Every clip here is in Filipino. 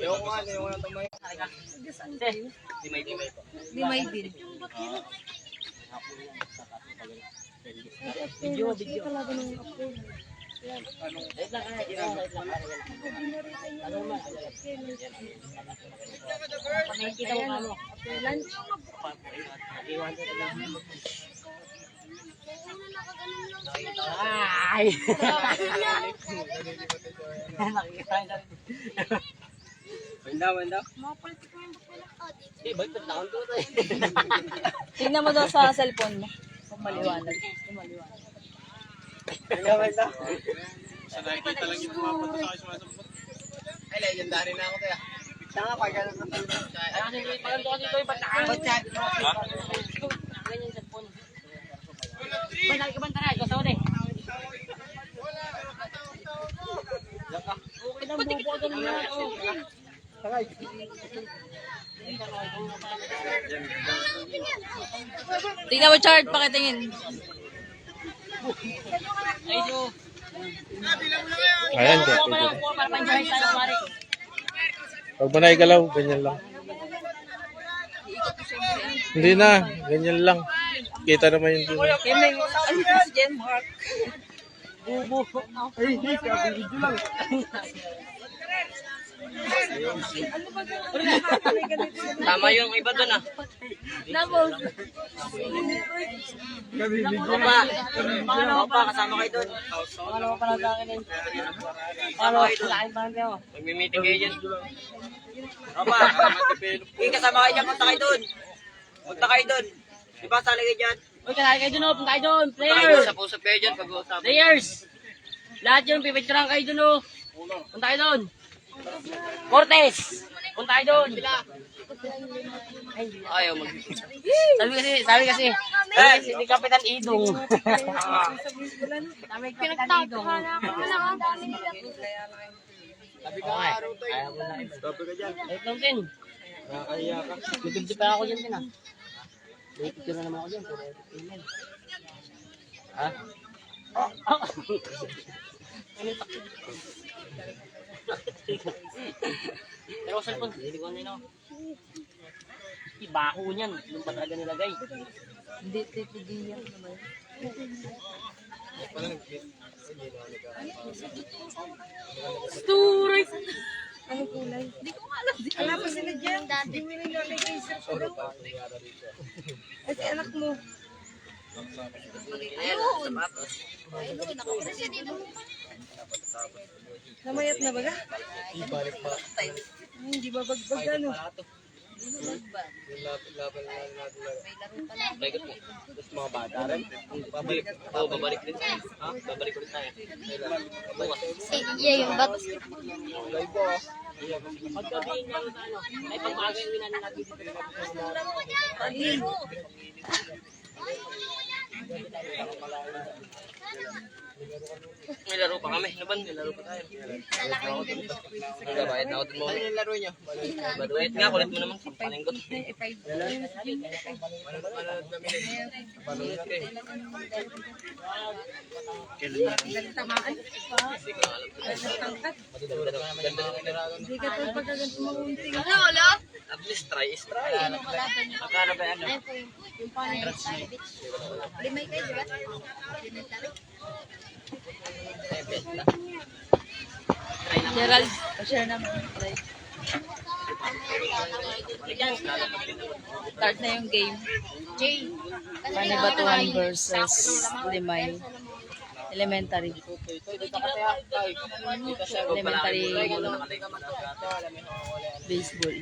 Ewan ko nga, ewan ko na tumay. Limay din. Video. Talaga nung upload. Kita mo ano? Lunch. Ay! Banda. Tingnan mo daw sa cellphone mo. Kung maliwanag. Banda. Sa nakikita lang yung mga pato sa akin sumasampot. Ay, legendary na ako kaya. Siya nga, pag gano'n ng tulog siya. Ay, Pagando kasi ito yung bataan. Ganyan yung cellphone. Bandang ikabanta na. Ikaw sa ulit. Okay lang, bubo ka na. Sakay. Tingnan mo chart, pakitingin. Ayun. Ayan, Para panjahin tayo, pare. pag ba naigalaw, ganyan lang. Hindi na, ganyan lang. Kita naman yung dun. Kemeng, ano si Jen Mark? Bubo. Ay, hindi ka, video lang. Tama yung iba doon ah. Nabos. Opa, kasama kayo doon. Ano mo pala sa akin yun? Ano kayo doon? Magmi-meeting kayo dyan. Opa, kasama kayo dyan. Punta kayo doon. Di ba sali kayo dyan? Uy, kasali kayo doon. Punta kayo doon. Players. Usap-usap kayo dyan. Pag-uusap. Players. Lahat yun. Pipicturean kayo doon. Punta kayo doon. Cortez! Punta kayo doon! Ayaw mag... Sabi kasi, ni Kapitan Idong. Sabi Kapitan Idong. Sabi ka araw to eh. Sabi ka dyan. Ayot lang din. Nakakahiya ka. Nagpipti pa ako dyan din ah. Nagpipti na naman ako dyan. Ha? Pero sa cellphone, hindi ko na Ibako niyan, yung pa talaga nilagay. Hindi, hindi yan naman. Story! Anong kulay? Hindi ko alam. Alam pa sila dyan. Hindi mo nilagay kay Sir Puro. At anak mo. Ayun! Ayun, nakapira siya dito. Namayat na baga? Ibalik pa. Hindi ba bagbag ano? Laban na natin. Baikot mo. Tapos mga bata rin. Babalik. Oo, babalik din. Ha? Babalik ulit tayo. Sige, yung bat. Live po. Pagkabihin niya sa ano, ay pagbagay uwi na natin dito. May laro pa kami. Laban, may laro pa tayo. Bayad na ako din mo. Ano yung laro nyo? Baduet nga, kulit mo naman. Paninggot. Manonood kami rin. Manonood kayo. Tamaan. Ganda ng kinaragan. Hindi ka ito pagkaganto mamunting. Ano, ulo? At least try is try. Magkano ba yan? Yung panay. Limay kayo, di ba? Gerald, share naman. Start na yung game. Jay. Panibatuan versus Limay. Elementary. Elementary baseball.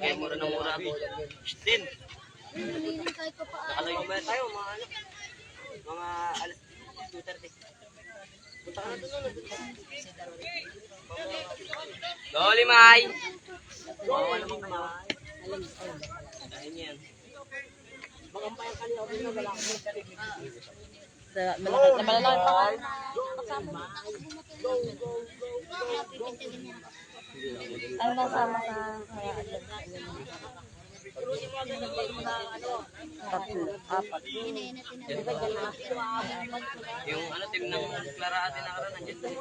Kaya mura na mura ako. Din. Kahit pa paano. Nakalayo ba tayo mga ano? Mga alas 2:30. Punta ka na doon. Go, Limay! Bawa naman kumain. Dahil yan. Makampayang kanina ako na wala akong karinig. Malalaki pa ka. Ano ba sama sa kaya Tatlo, apat. Yung ano, team ng Clara atin na karan, nandiyan tayo.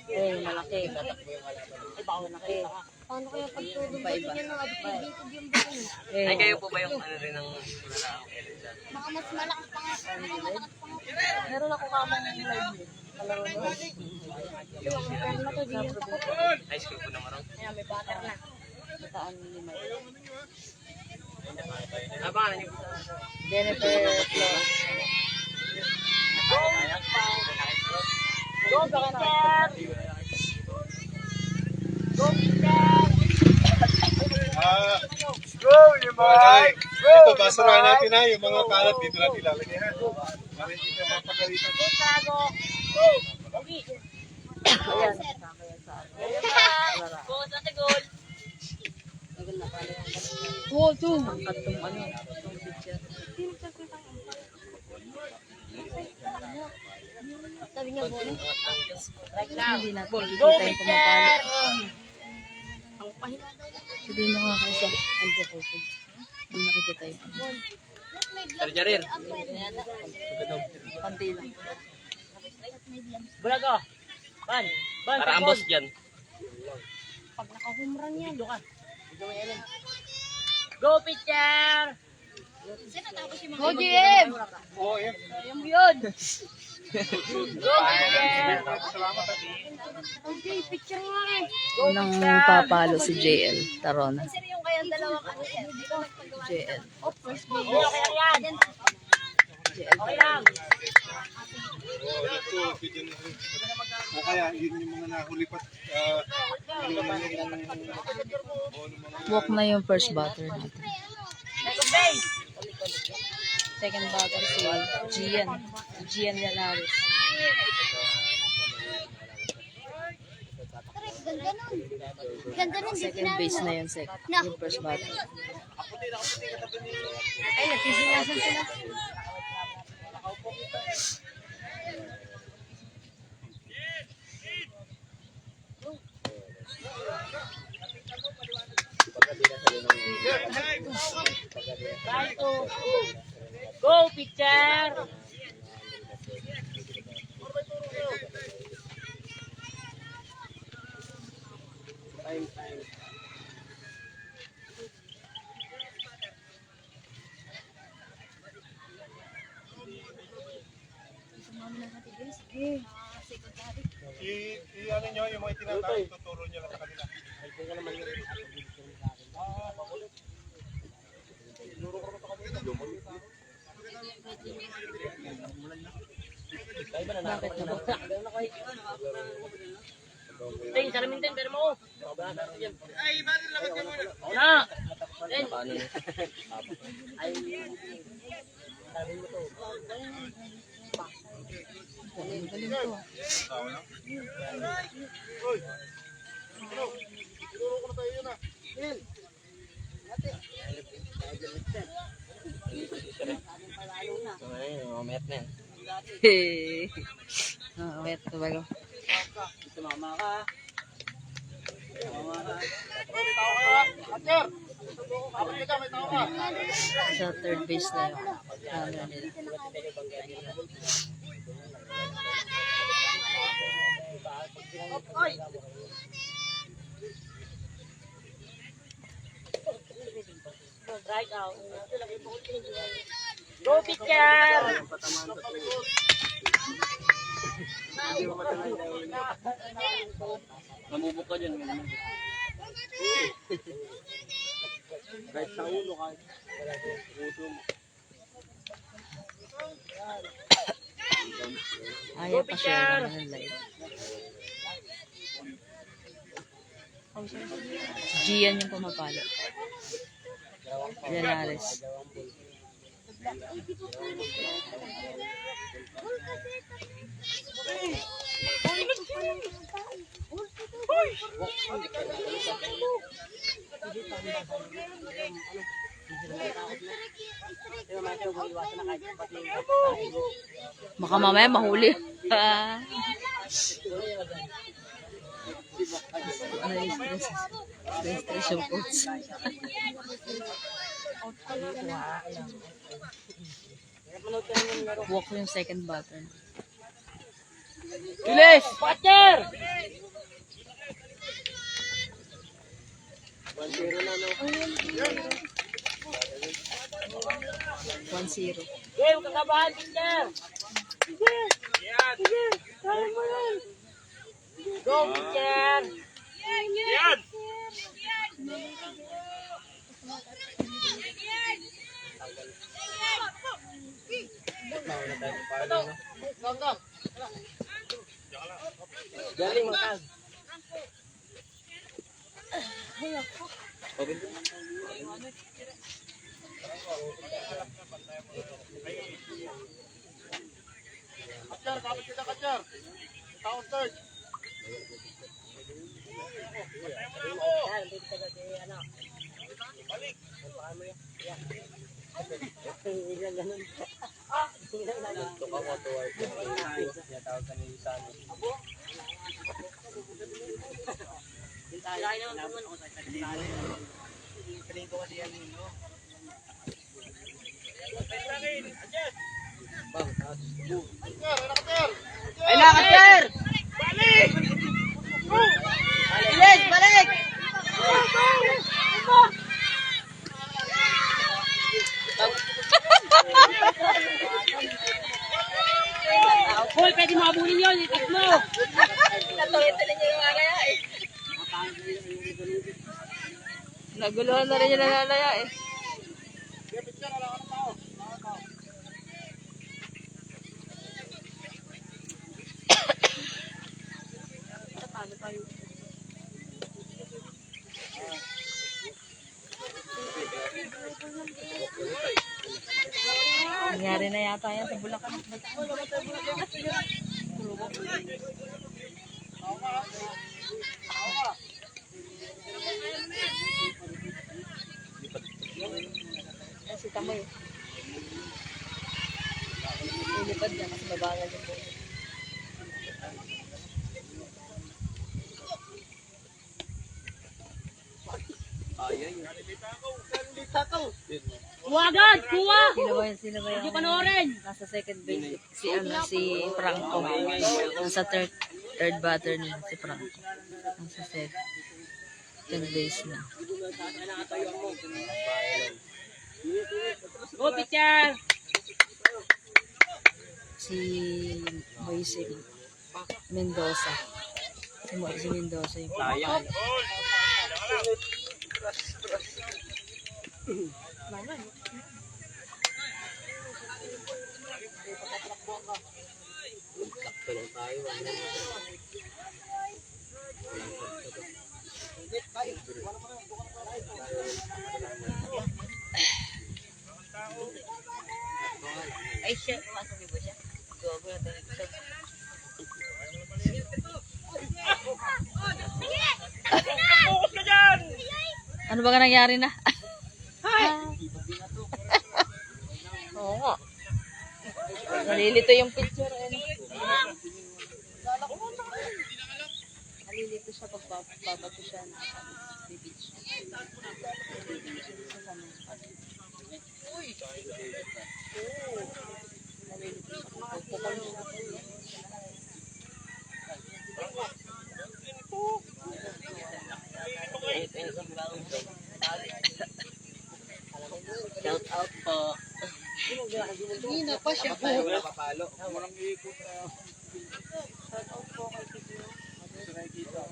Eh, malaki. Ay, baka malaki. Paano kaya pag todo ba niya nung updated yung buhay? Eh, Ay, kayo po ba yung ano rin ng Clara? Baka mas malakas pa nga. Baka malakas pa nga. meron ako kamang live. Yung karma to, di yung takot. High school po naman. Kaya may butter na. Bataan ni May. Ah, pangalan niyo po? Jennifer Flores. Go, Peter! Go, Peter! Ito, basurahan natin na yung mga kalat dito natin ilalagay ha. Para hindi na mapagalitan. Go, Trago! Go! Pogi! Ayan. Go, Tate Gold! Go, two! Ang katong ano. Sabi niya, boy. Right now. Go, Peter! Hindi nakakaisa. Hindi nakikita yun. Sir Jarir. Panti lang. Bulago! Ban! Ban! Para ambos dyan. Pag nakahumran yan. Dito ka. Dito may Ellen. Go, Peter! Go, GM! Ayun mo yun! Go, Peter! Okay, picture nga eh. Unang papalo si JL Tarona. Sir, yung kayang dalawang ano yan. JL. Oh, first ball. Okay lang yan! Okay lang! O kaya, yun yung mga nahulipat. Walk na yung first batter natin. Second base! Second batter si Gian. Gian Yanaris. Ganda nun. Ganda nun. Second base na yun, yung first batter. Ay, nagsisilasan sila. Right to. Go, Peter! I-ano nyo, yung mga itinatawag, tuturo nyo lang sa kanila. Bakit na ba? Ting, salamin din, pero mo. Ay, bakit lang ka muna? Na! Ting! Paano na? Ay, salamin mo to. Galing to. Mamaya na yan. Hey. Wait, bago. Sumama ka. Sa third base na yun. Ano nila. Right out. Go, Peter! Namubok ka dyan. Kahit sa ulo ka. Ayaw pa share naman ng live. Gian yung pumapalo. Yanaris. Baka mamaya mahuli. Na-stress. Na-stress yung coach. Walk yung second batter. Bilis! Patcher! 1-0. Game, kakabahan, pitcher! Kaya mo yan! Go, pitcher! Galing, matag. Ay na, Katcher! Balik! Bilis, balik! Hoy, pwede mabulin yun, itik mo! Natuloy-tuloy niya yung kaya eh. Naguluhan na rin yung nalalaya eh. Nangyari na yata yan sa Bulacan. Si Tamoy. Ilipad niya kasi mabangal yung buhay. Kuwagad! Kuwa! Sila ba Hindi yung panoorin! nasa second base? Si Franco. Nasa third batter niya, si Franco. Nasa second base na. Go, pitcher! Si Moise Mendoza. Si Moise Mendoza yung Sayang. Sakto lang tayo. Ay, siya. Masok ba siya? Gogo na tayo siya. Ano ba ka nangyari na? Oo nga. Nalilito yung picture. Nalilito siya pag babato siya na beach. Nalilito siya pag pukul siya. Shout out po. Hindi na pa siya. Wala papalo.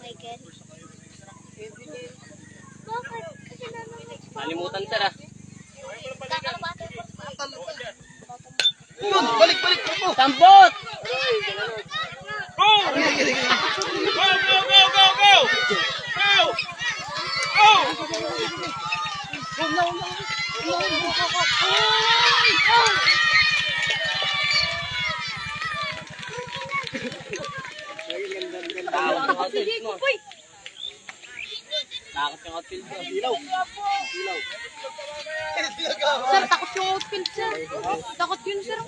Michael. Nalimutan sir ah. Sambot! Takot yung outfield mo. Takot yung outfield mo. Silaw. Silaw. Sir, takot yung outfield, sir. Takot yun, sir.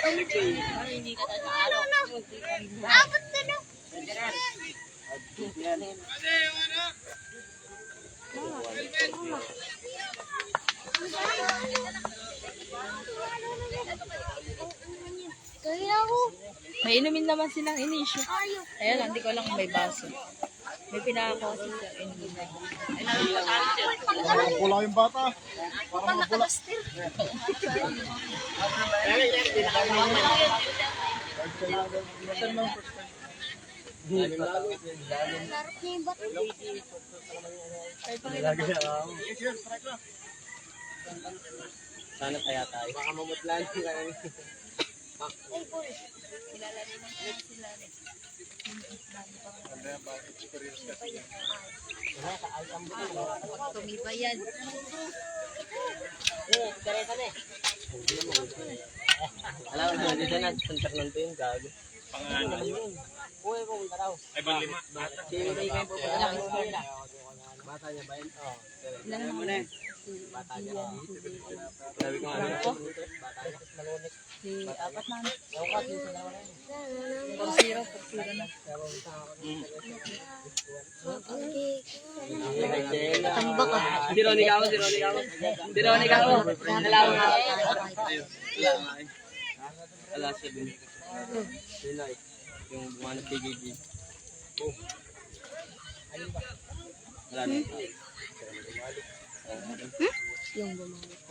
Ang Hindi ka tayo sa araw. Abot ka na. Kaya ako. May inumin naman silang inisyo. Ayaw. Ayan lang, hindi ko alam kung may baso. May pinaka kasi sa inumin. Parang pula yung bata. Parang nakalastir. Larot niya yung bato. Sana kaya tayo. Baka mamutlan. Tumibayan. Alam mo, dito na. Santak nandito yung gago. Pangalan yun. Uy, pumunta raw. Ay, bang lima? Si Ray kayo pupunta lang. Bata niya ba yun? Oo. Ilan mo na bata niya. Sabi ko nga. Bata niya. Malunis. Si apat na. Ewan ko, sa dalawa na yun. 4-0 na. Tambak ka. Si Ronnie Gamo, si Ronnie Gamo. Si Ronnie Gamo. Nalaman nga. Wala siya dun. Sila eh. Yung bunga ng PGG. Wala na. Yung bumalik ko.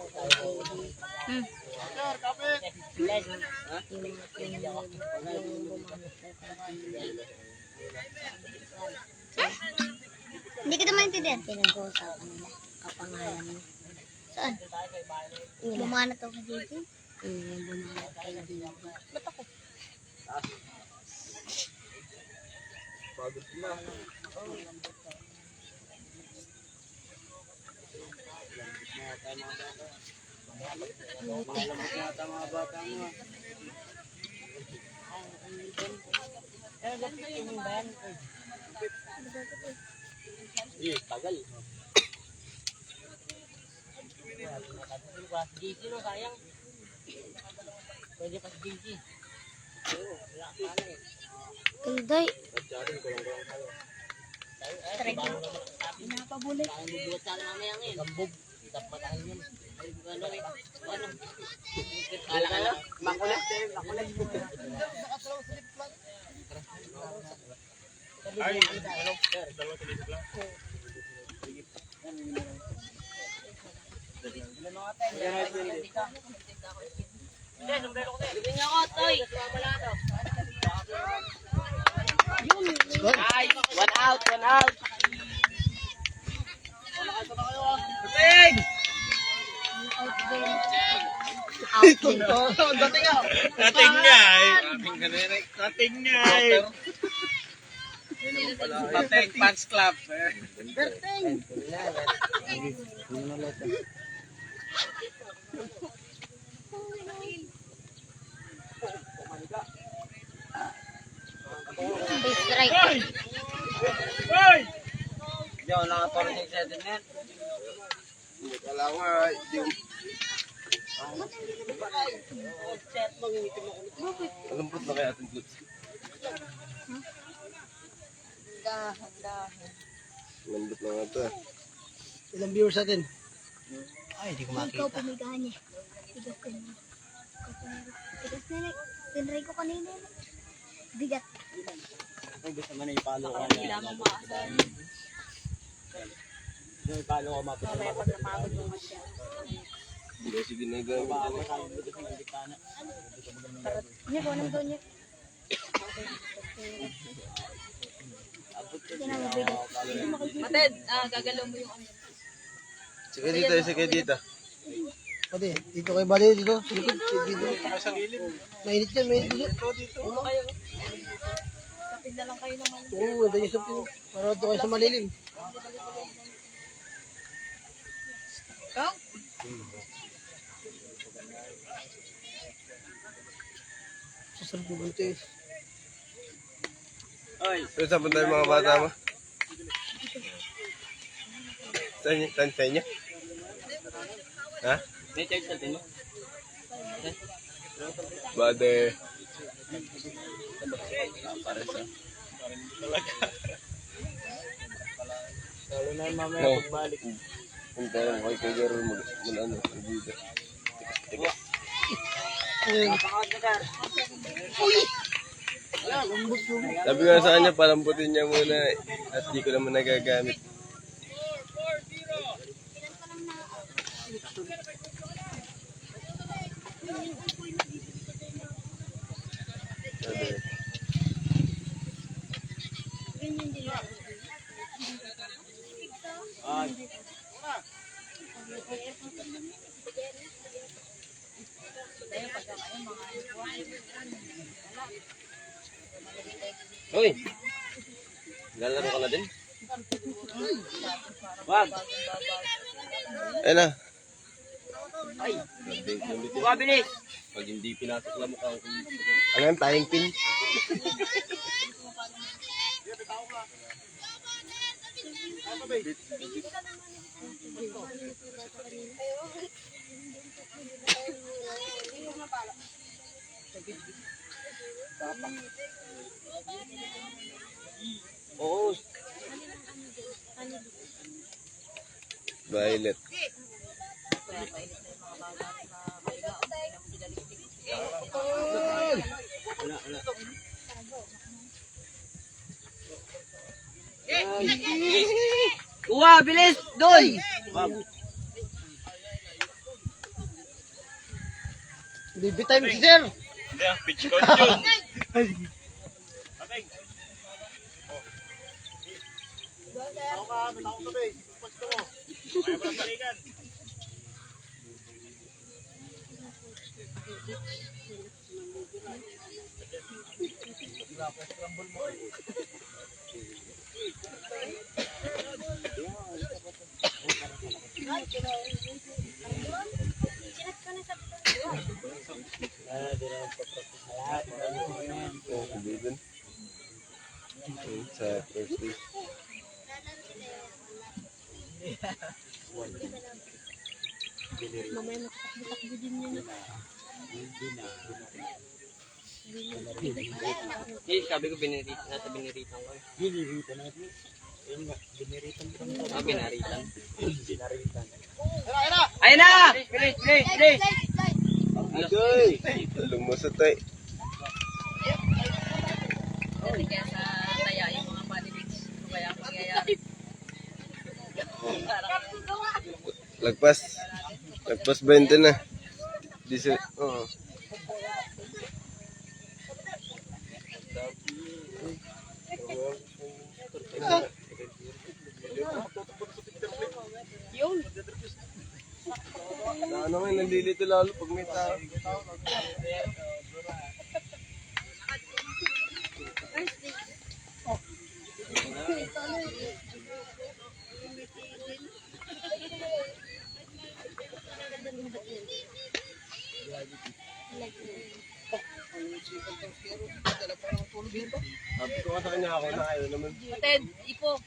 Hindi kita maintindihan. Pinag-uusapan nila. Kapangalan mo. Saan? Bumanat ako kay JJ? Yung bumanat kay JJ. Ba't ako? Pagod na. Mga bata mo. Tagal. GG no, sayang. Pwede pa si GG. Hindi. Pinapabulit. Bubuhat sana mamaya ngayon. Gambog. Tapatahan yun. Ano rin? Ano? Kala ka lang? Makulit din. Makulit. Ay, ano? Dalawang tulisip lang. Bigyan niyo ako, Toy. Ay, one out, one out. Dating! Dating niya eh. Dating niya eh. Dating Fans Club. Strike. Hoy! Yo, naka-tornate sa din yan. Wala nga, yung... Alumpot na kaya ating goods. Lambot na nga ito eh. Ilang viewers natin? Ay, hindi ko Ikaw pumigahan niya. Tigas ka na. Tigas na lang. Tinry ko kanina. Bigat. Ay, gusto mo na ipalo ko. Kailangan maasahan. Yung ipalo ko mapit. Mamaya pag napagod mo siya. Hindi, sige na gawin. Niya, kuha doon niya. Hindi na mabigat. Mated, gagalaw mo yung ano. Sige dito, sige dito. Pwede, dito kayo ba dito? Sa likod, dito. Sa gilid. Mainit yan, mainit dito. Ulo kayo. Kapit na lang kayo naman. Oo, dahil sa pino. Para doon kayo sa malilim. Ikaw? Sasarap mo buntis. Ay, saan punta yung mga bata mo? Saan sa inyo? Ha? May charge natin mo? Bade. Lalo na yung mamaya No. pagbalik. Kung tayo kay Kagaro mag-ano, mag-video. Tigas. Sabi ko na sa kanya, palambutin niya muna at di ko naman nagagamit. Sabi, Uy! Lalaro ka na din? Wag! ayun na. Buka, bilis. Pag hindi pinasok na mukha ko. Ano yung tying pin? Oo. Violet. Buka, bilis. Doon. Bibitay mo si Sir! Hindi ah, pitch coach yun. Sabihin. Sa Thursday. Sabi ko nasa biniritan ko. Biniritan natin. Ayun nga, biniritan ko. Binaritan. Binaritan. Ayun na! Bilis, bilis, bilis. Okay. Lumusot tayo. Kaya sa taya yung mga paniligs. Kaya mangyayari. Lagpas. Lagpas 20 na. Oo. Ano nga, nalilito lalo pag may tao. Sabi ko sa kanya ako na ayaw naman. Ted, ipo.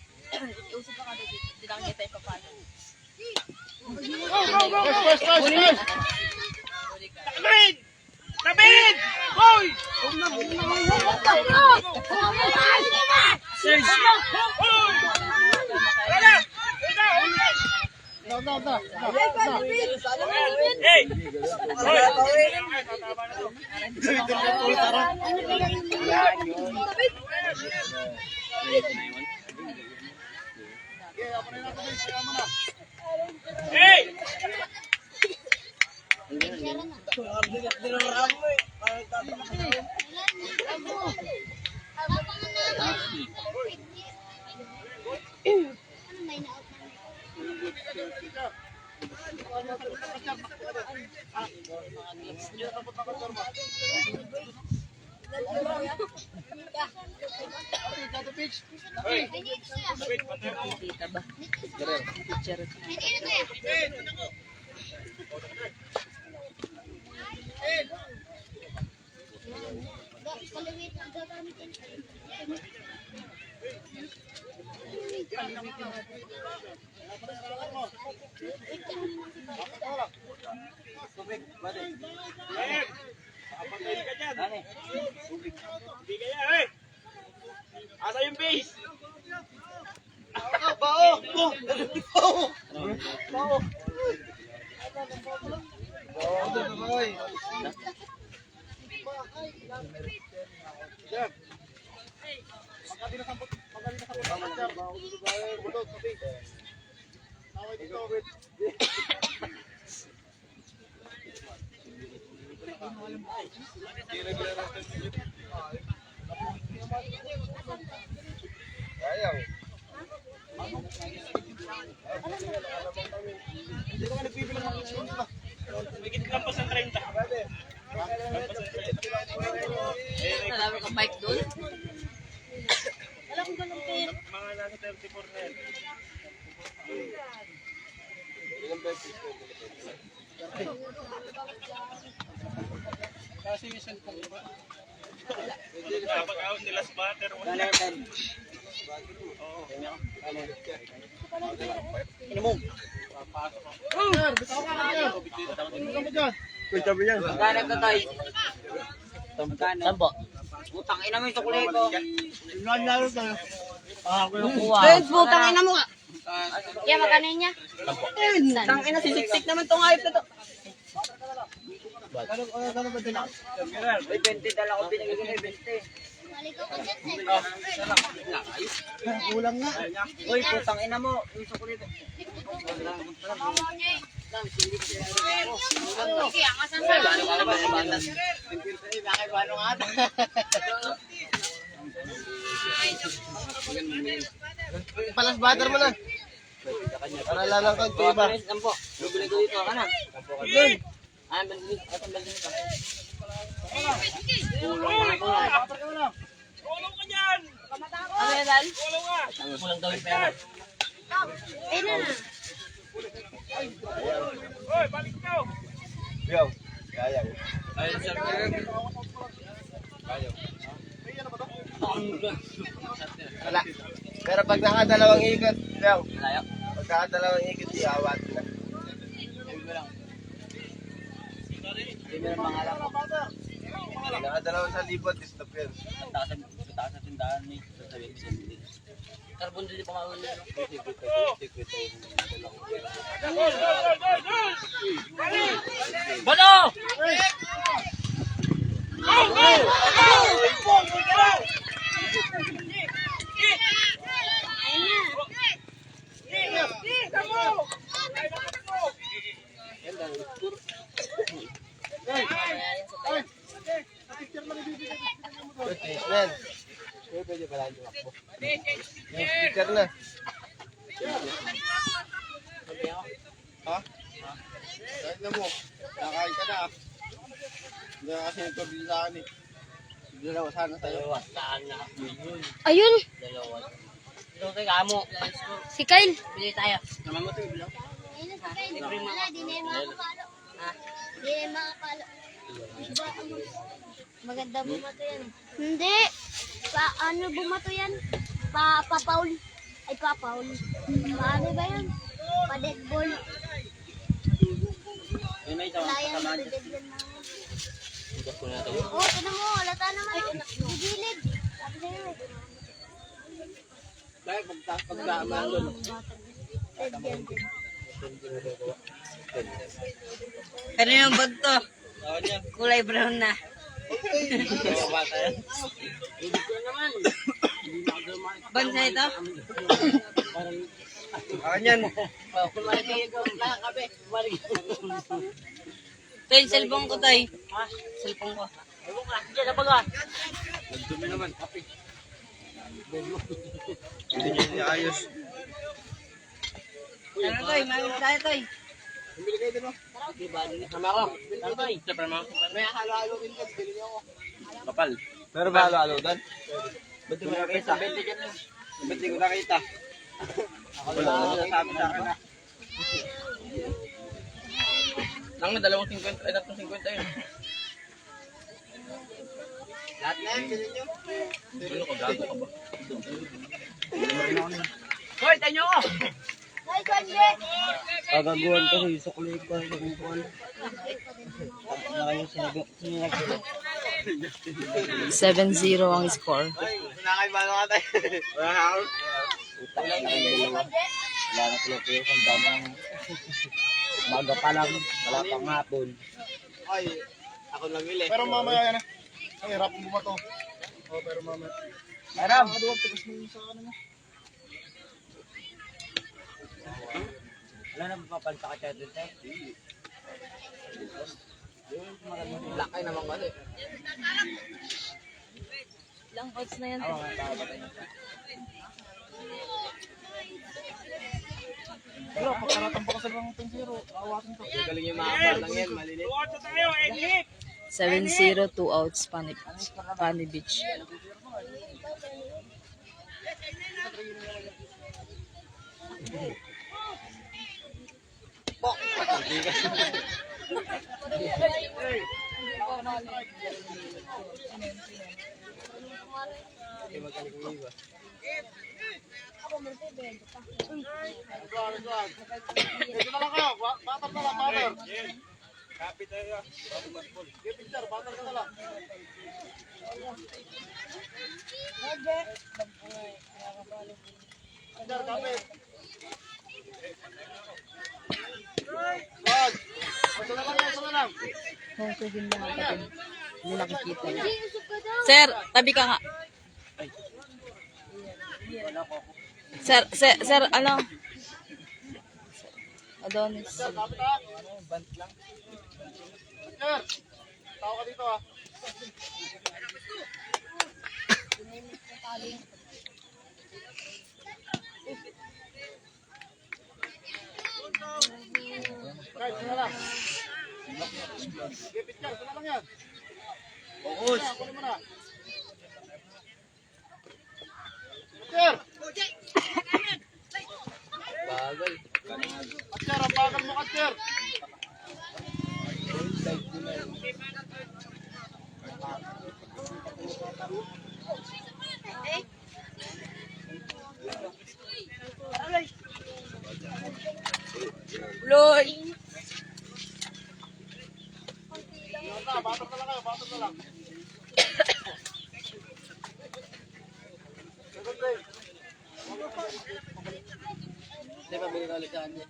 Iusap ka kada dito. Hindi lang kita ipapalo. Kita ba? Picture. Ayaw. Nalaman ka bike doon? Magkano ito, Toy? Sampo. Putang ina mo yung sukli ko. Friends, putang ina mo. Kaya magkano niya? Putang ina, sisiksik naman tong hayop na to. May 20 dala ko binigay ko 20. Maligaw ka dyan, Uy, putang ina mo. Yung sukli ko. Kaya nga sa sa. Palas butter mo na. Para lalang kang tiba. Sampo. Bibili ko dito. Ano? Doon. Ah, balik. Atong balik nito. Ano yan, Dal? Kulang daw yung pera. Ayun na na. Yo. Ayaw. Wala. Pero pag nakadalawang ikot, yo. Layo. Pag nakadalawang ikot, iawat na. Hindi mo lang pangalan ko. Nakadalawang sa libot, stop yun. Taas sa tindahan ni. Sasabihin ko sa hindi. Carbon din pa mawala. Bono! Man. Pwede pala yung ako. Yung speaker na. Ha? Kahit na mo. Nakain ka na. Hindi na kasi ito bilaan eh. Dalawa sana tayo. Saan na? Yun. Ayun, Dalawa. Ito kay Kamo. si Kyle. Pili tayo. Naman mo ito yung bilang. Ayun na si Kyle. Wala, di na yung makapalo. Di na yung makapalo. Maganda bumato yan. Hindi. Ano bumato yan? Pa-paul. Ay, pa-paul. Paano ba yan? Pa-dead ball. May may ito. Wala yan. Kasama Dead ball na. Bukas ko na ito. Oo, tinan mo. Halata naman. Gigilid. Sabi sa'yo eh. Dahil pagdaaman doon. Dead yan. Ano yung bag to? Kulay brown na. Mga bata yan. Bansa ito? Akan yan. Ito yung cellphone ko, Toy. Cellphone ko. Diyan na baga. Nagdumi naman. Kapi. Hindi niya niayos. Ano, Toy? Mamit tayo, Toy. Bumili kayo din mo. Sama ko. Tama tayo. Siyempre mo. May halo-halo din ka. Bili niyo ako. Kapal. Pero ba halo-halo doon? Ba't di mo nakita? Ba't di ko nakita? Wala ko sinasabi sa akin ah. Nang dalawang 50, ay tatlong 50 yun. Lahat na yan, bili niyo. Ano ko, gago ka ba? Hoy, tayo ko! Ay, Kanye! Kagaguhan ko sa sukli ko. Kagaguhan. 7-0 ang score. Sinakay ba nga tayo? Wala na ako. Wala na pala kayo kung damang maga pa lang, wala pang hapon. Ay, ako namili. Pero mamaya yan ah. Ay, harap mo ba to? Oh, pero mama. Aram! Tigas mo yung sa ano mo. Wala na papalta ka siya dun, sir? Lakay naman kasi. Ilang outs na yan? Oo, papatay na. Pero, pagkaratang pa kasi ng 10-0. Awasin to. Galing yung mga batang yan, malilit. 7-0, 2 outs, Pani Beach. Hindi magaling kong iba. Dito na lang kayo. Batter na lang, batter. Kapit tayo. Picture, batter ka na lang. Picture, kapit. Wag. Ito na lang, ito na lang. Hongkogin mo nga pa din. Hindi nakikita. Sir, tabi ka nga. Sir, ano? Adonis. Picture, kapit ha. Picture. Tao ka dito ha. Guys, ito na lang. Sige, picture, ito na lang yan. Focus! Kunin mo na. Picture! Bagal. Katyer, ang bagal mo, Katyer. Loy! Batok na lang kayo, batok na lang. Second break. Hindi pa bilhin ulit sa kanya.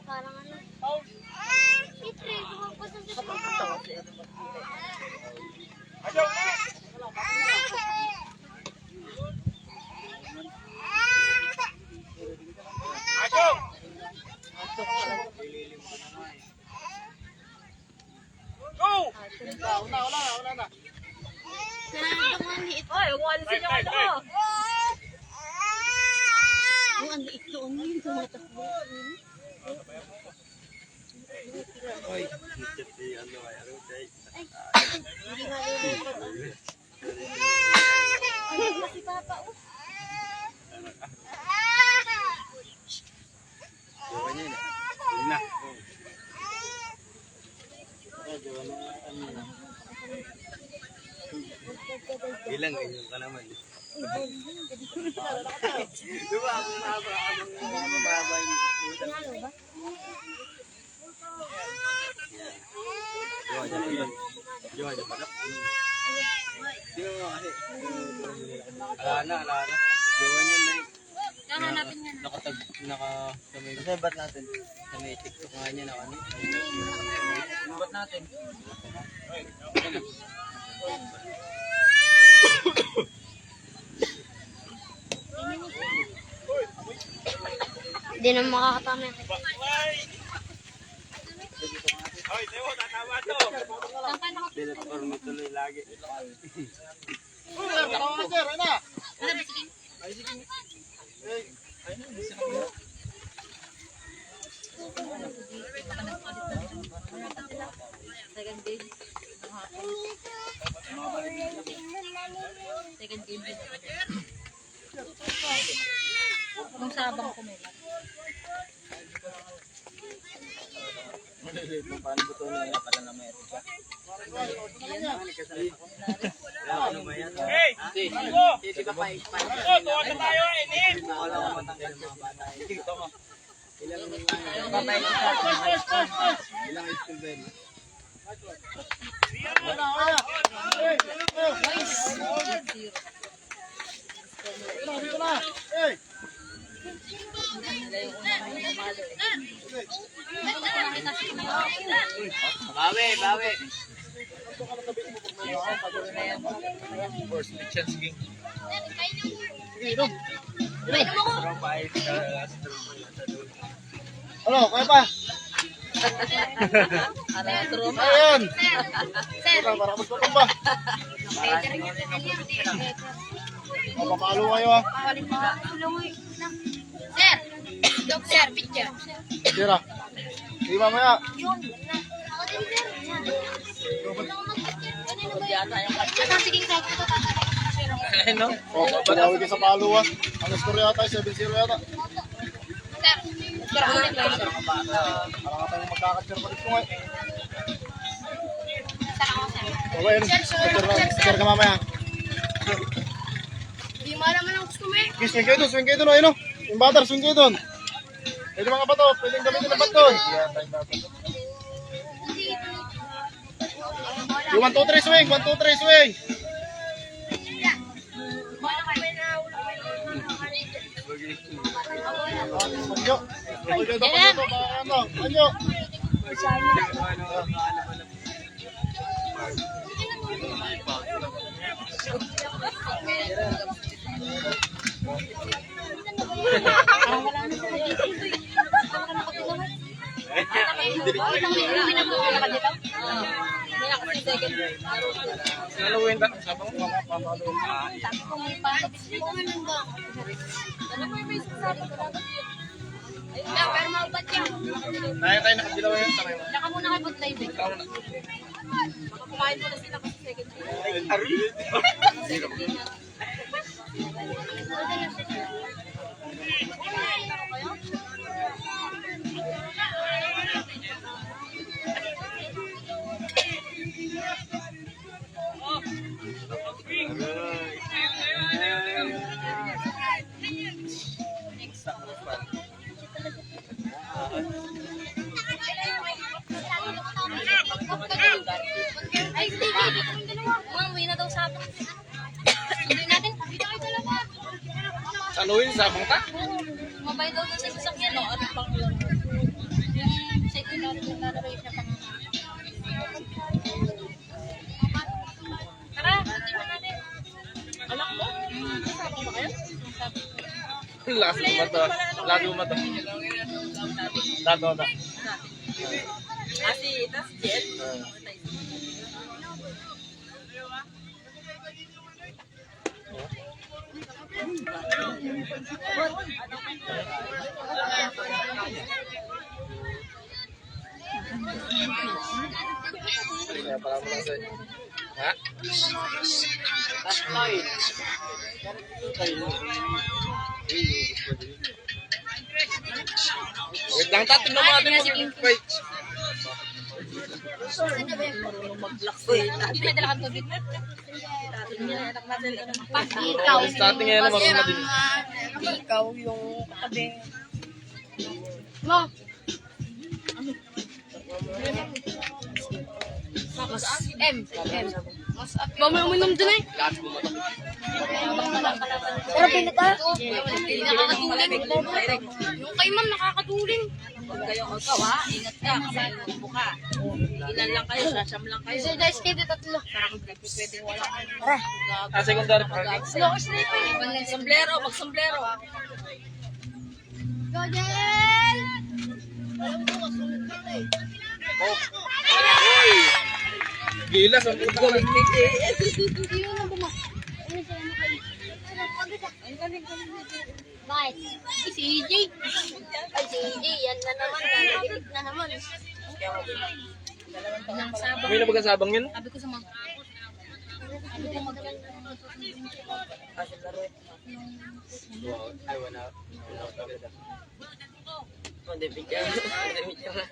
Parang ano. Itre, kumagpasa sa Wala na. Oy, huwag mo alisin yung ano mo. ang liit doon yung tumatakbo. Oy, si ano ay ano kay. Si Papa, oh. Gawa niya na. Yun na. Ilang ganyan ka naman. Diba ako mahaba yung Pinalo ba? Jowa dyan pala. Di ba nga kasi. Ala na. Jowa niyan na Kahanapin nga na. sa may... Kasi ba't natin? Sa may TikTok nga niya na ano? Ba't natin? Hindi na makakatama yan. Pinag-form tuloy lagi. Sir, tama na, sir. Ayun na. Second game. Second game. Kung sabang ko may Paano ba ito na pala na may etika? Ano ba yan? Hindi ka pa. Wala ka matanggal ng mga bata. Ito mo. Ilang school din. Bawi, bawi. First chance king. Ano, kaya pa? Ayun! Para magtutong ba? Mapapalo kayo ah. Sir! Sir, picture. Tira. Di mamaya. Sige, Ano? Oh, pinawi ka sa palo ah. Ang score yata, 7-0 yata. Parang nga tayong magkakatser pa dito ngayon. Okay, sir ka mamaya. Hindi mo alam ang gusto mo eh. Okay, swing kayo doon, ayun o. Yung butter, swing kayo doon. Pwede mga bato, pwedeng gamitin ng bato. Yung 1-2-3 swing, 1-2-3 swing. Anyo. Pwede dapat dito, baka ano, anyo. Naluwin ta sabang Pero maubat yan. tayo nakadilaw yun tayo. Tsaka muna kay Bud Live eh. Baka kumain mo na sila kasi second year. Ay, sige. Umuwi na daw sa atin. Sunduin natin. Dito kayo dalawa. Saluin sabang ta. Mabay daw sa sasakyan. No? Ano pang yun? Yung secondary lalabay siya pang... Tara, sunduin na natin. Anak mo? Sabang ba kayo? Lago mo to. Lago na. Kasi, tas jet. Kaya pala mo lang sa'yo. Ha? Wait lang, tatin na mga din. Wait. May dala kang tubig. Pag ikaw. Starting ngayon na marunong na din. Ikaw yung katabi. Mo. M. Ba may uminom dun eh. Pero pinata. Hindi nakakatuling. Yung kay ma'am nakakatuling. Huwag kayong magkawa, ingat ka, kasi buka. Ilan lang kayo, sasam lang kayo. Sir, guys, kayo tatlo. Parang pwede wala. Secondary parking. Sombrero, mag-sombrero. Godel! Gilas, ang puto. Bakit? Si EJ. Ay, si EJ. Yan na naman. Lalagit na naman. May na pagkasabang yun? Sabi ko sa mga... Sabi ko Hindi, picture. Hindi, picture na.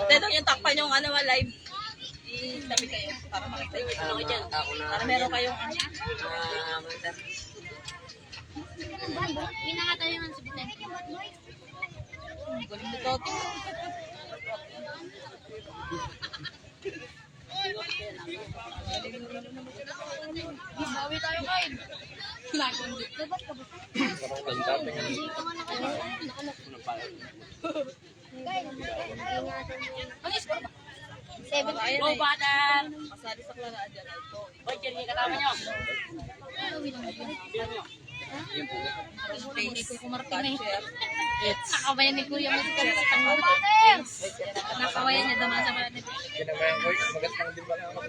Ito yung takpan yung ano, live. Itabi kayo para makita yung ito lang dyan. Ako na. Para meron kayong Magda. Hindi na nga tayo ng sabitan. Galing ni Toto. Bawi tayo kain. Seven. Go, Butter! Kasali sa klaraan dyan. Hoy, Jerry, katama nyo. Hindi ko kumarating na Yes. Nakabayan ni Kuya mo sa tanong. Nakabayan niya daman sa mga Kinamayan ko, magas lang din ba ako?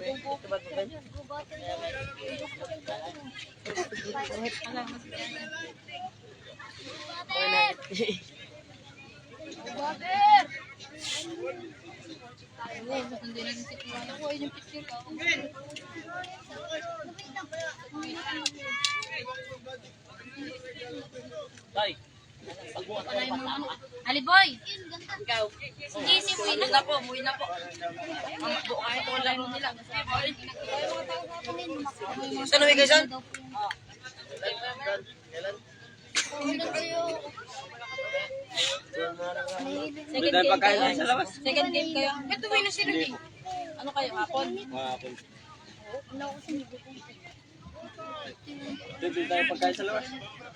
Hindi na si Kuya ko yung picture ko. Hoy, pagbuhat ko yung pasama ka. Ali boy. Ikaw. Sige si Muwi na po, muwi na po. Mamakbo kahit online mo nila. Saan uwi kayo saan? Second game kayo. Second game kayo. Ito na sila eh. Ano kayo, hapon? Bibili tayo pagkain sa labas.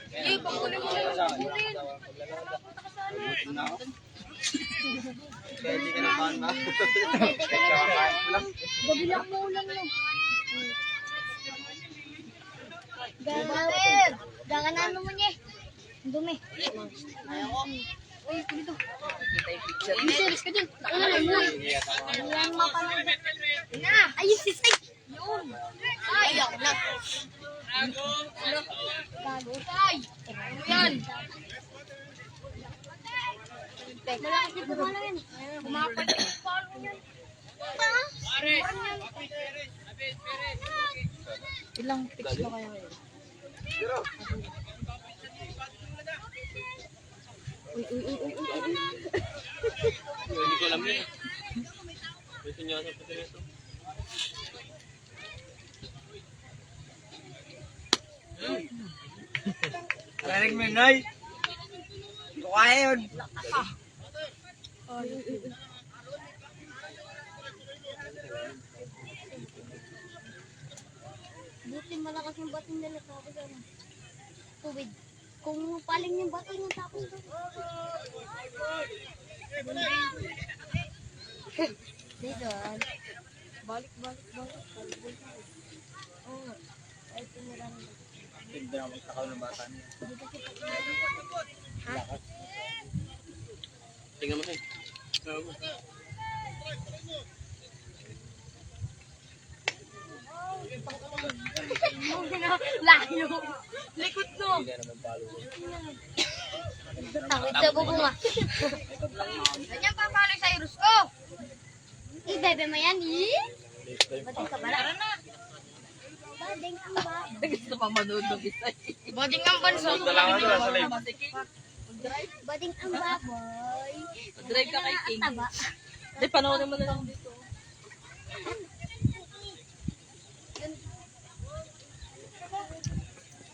Eh, pakunin mo lang. Kaya di ka naman na. Gabilang mo lang no. Gaber. Jangan ano mo niya. Dumi. Uy, dito. Serious ka dyan. Ano lang mapanood. Na, ayun si Sai. Yun. Ayaw na. Gago. Sai. Ano yan? Malakas yung pumala yan. Kumapat yung palo yan. Ilang picks ba kayo ngayon? Hindi ko alam yun. Gusto niya sa puti nito. Karinig mo yun, Noy. Hindi ko kaya yun. Buti malakas yung bato nila tapos ano. Tubig. Kung paling yung bato yung tapos to. Dito. Balik. Oo. Ay, tiniran. Hindi ako magtakaw ng bata niya. Tingnan mo sa'yo. Layo. Likod no. Takot sa bubunga. Ganyan pa pala sa Irus ko. Ibebe mo yan, Bading ka bala. Bading ang ba? Gusto pa manood ng isa. Bading ang banso. Dalawa na sa live. Bading ang baboy. Drive ka kay King. Taba. Hindi, panoorin mo na lang dito.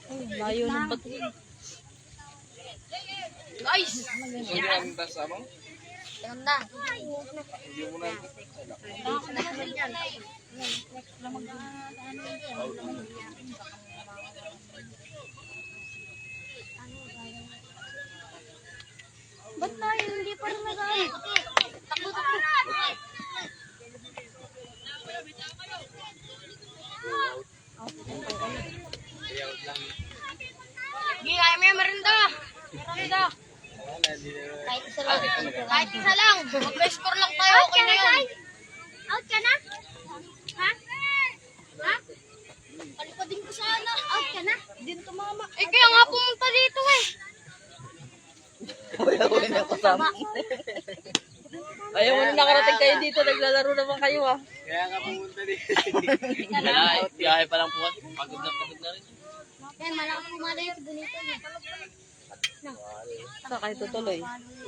Ay, layo ng bato. Nice. Hindi namin tas abang? Ganda. Hindi mo na. Ba't tayo hindi pa rin nag-aayos? Takbo. Hindi, kaya mo yung merinda. Kahit isa lang. Kahit isa lang. Mag-score lang tayo. Okay na yun. Out ka na? Ha? Ha? Palipadin ko sana. Out ka na? Din tumama. Eh, kaya nga pumunta dito eh. Ayaw mo na nakarating kayo dito. Naglalaro naman kayo ah. Kaya nga pumunta din. Wala, biyahe pa lang po. Pagod na rin. Yan, malakas pumala yung bonito niya. Saan kayo tutuloy?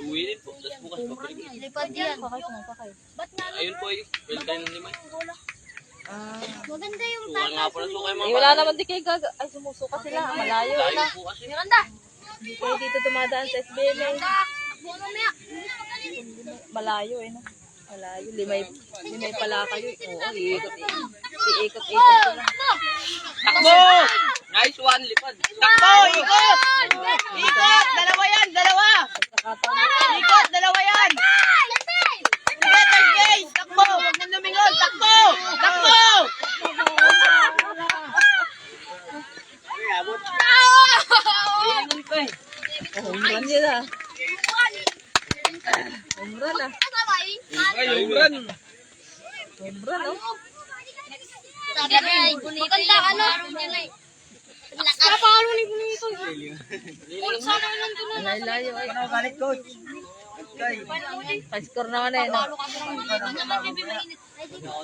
Uwi din po. Tapos bukas pa rin. Lipad yan. Sakay. Ba't na Ayun po eh. Well, tayo ng limay. Maganda yung Suka nga po na suka yung Eh, mga wala naman di kayo ay sumusuka sila. Malayo na. layo po kasi. Miranda. Hindi kayo dito dumadaan sa SBL. Takbo mamaya. Malayo eh, no? Malayo. Limay pala kayo. Oo, iikot sila. Takbo! Nice one, lipad. Takbo! Ikot! Ikot! Dalawa yan! Dalawa! Ikot! Dalawa yan! Sige, third base! Takbo! Huwag mong lumingon! Takbo! Takbo! Lumingon pa eh. Home run yun ah. Home run ah. Ayun, run! Home run oh. Sabi na, maganda ka na. Napakalo ni Bunito. Ulit sana lang doon. Ang layo ay. Galit, coach. Pa-score naman eh. No?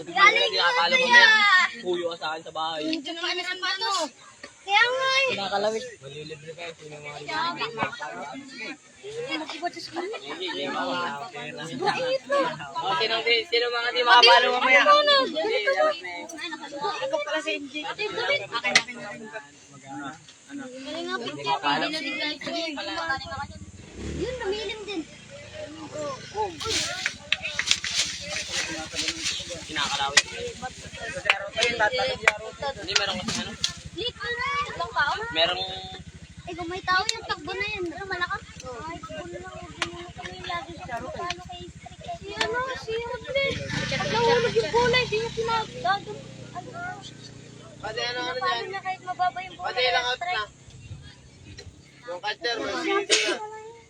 Galing Hindi nakakala mo yan. Puyo ka sa akin sa bahay. Hindi naman ang pato. Kaya nga eh. Kinakalawit. Malilibre kayo. Sino mga Sino mga di makapalo mamaya? Ikaw pala si NJ. Galing nga picture. Yun, namilim din. Kinakalawit. Hindi, meron kasi ano? Lik, ilang tao? Merong Eh, kung may tao yung takbo na yan. Ano, malakas? Ay, takbo na lang. Kami lagi sa paano kay Strick. Si ano, si Rodley. Pag nahulog yung bola, hindi niya pinagdadong. Ano? Pati ano ano Paano yan? niya kahit mababa yung bola? Pati lang out na. Yung catcher, may hindi na.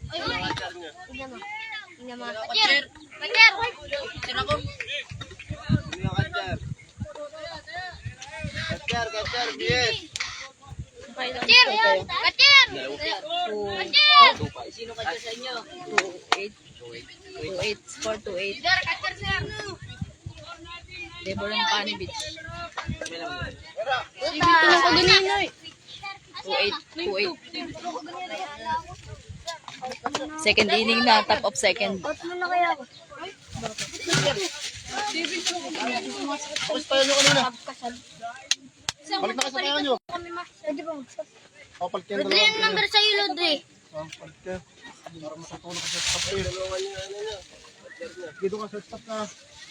Ay, Yung catcher niya. tingnan mo. Tingnan mo. Pacher! Pacher! Yung catcher. Catcher, BS. Pacher! Pacher! Pacher! sino ka dyan sa inyo? 2-8. 2-8. Score 2-8. Sir, catcher, sir! Debor ng Pani Beach. Tulong ko din yun, eh. 2-8. 2-8. Second inning na. Top of second. Out mo na kaya ako. Tapos tayo nyo kanina. Balik na kayo sa tayo nyo. Pwede ba mag-stop? Papalit kayo Rodley, yung number sa ilo, Dre. Papalit kayo. Para masatulong ka sa stop kayo. Dito ka sa stop na.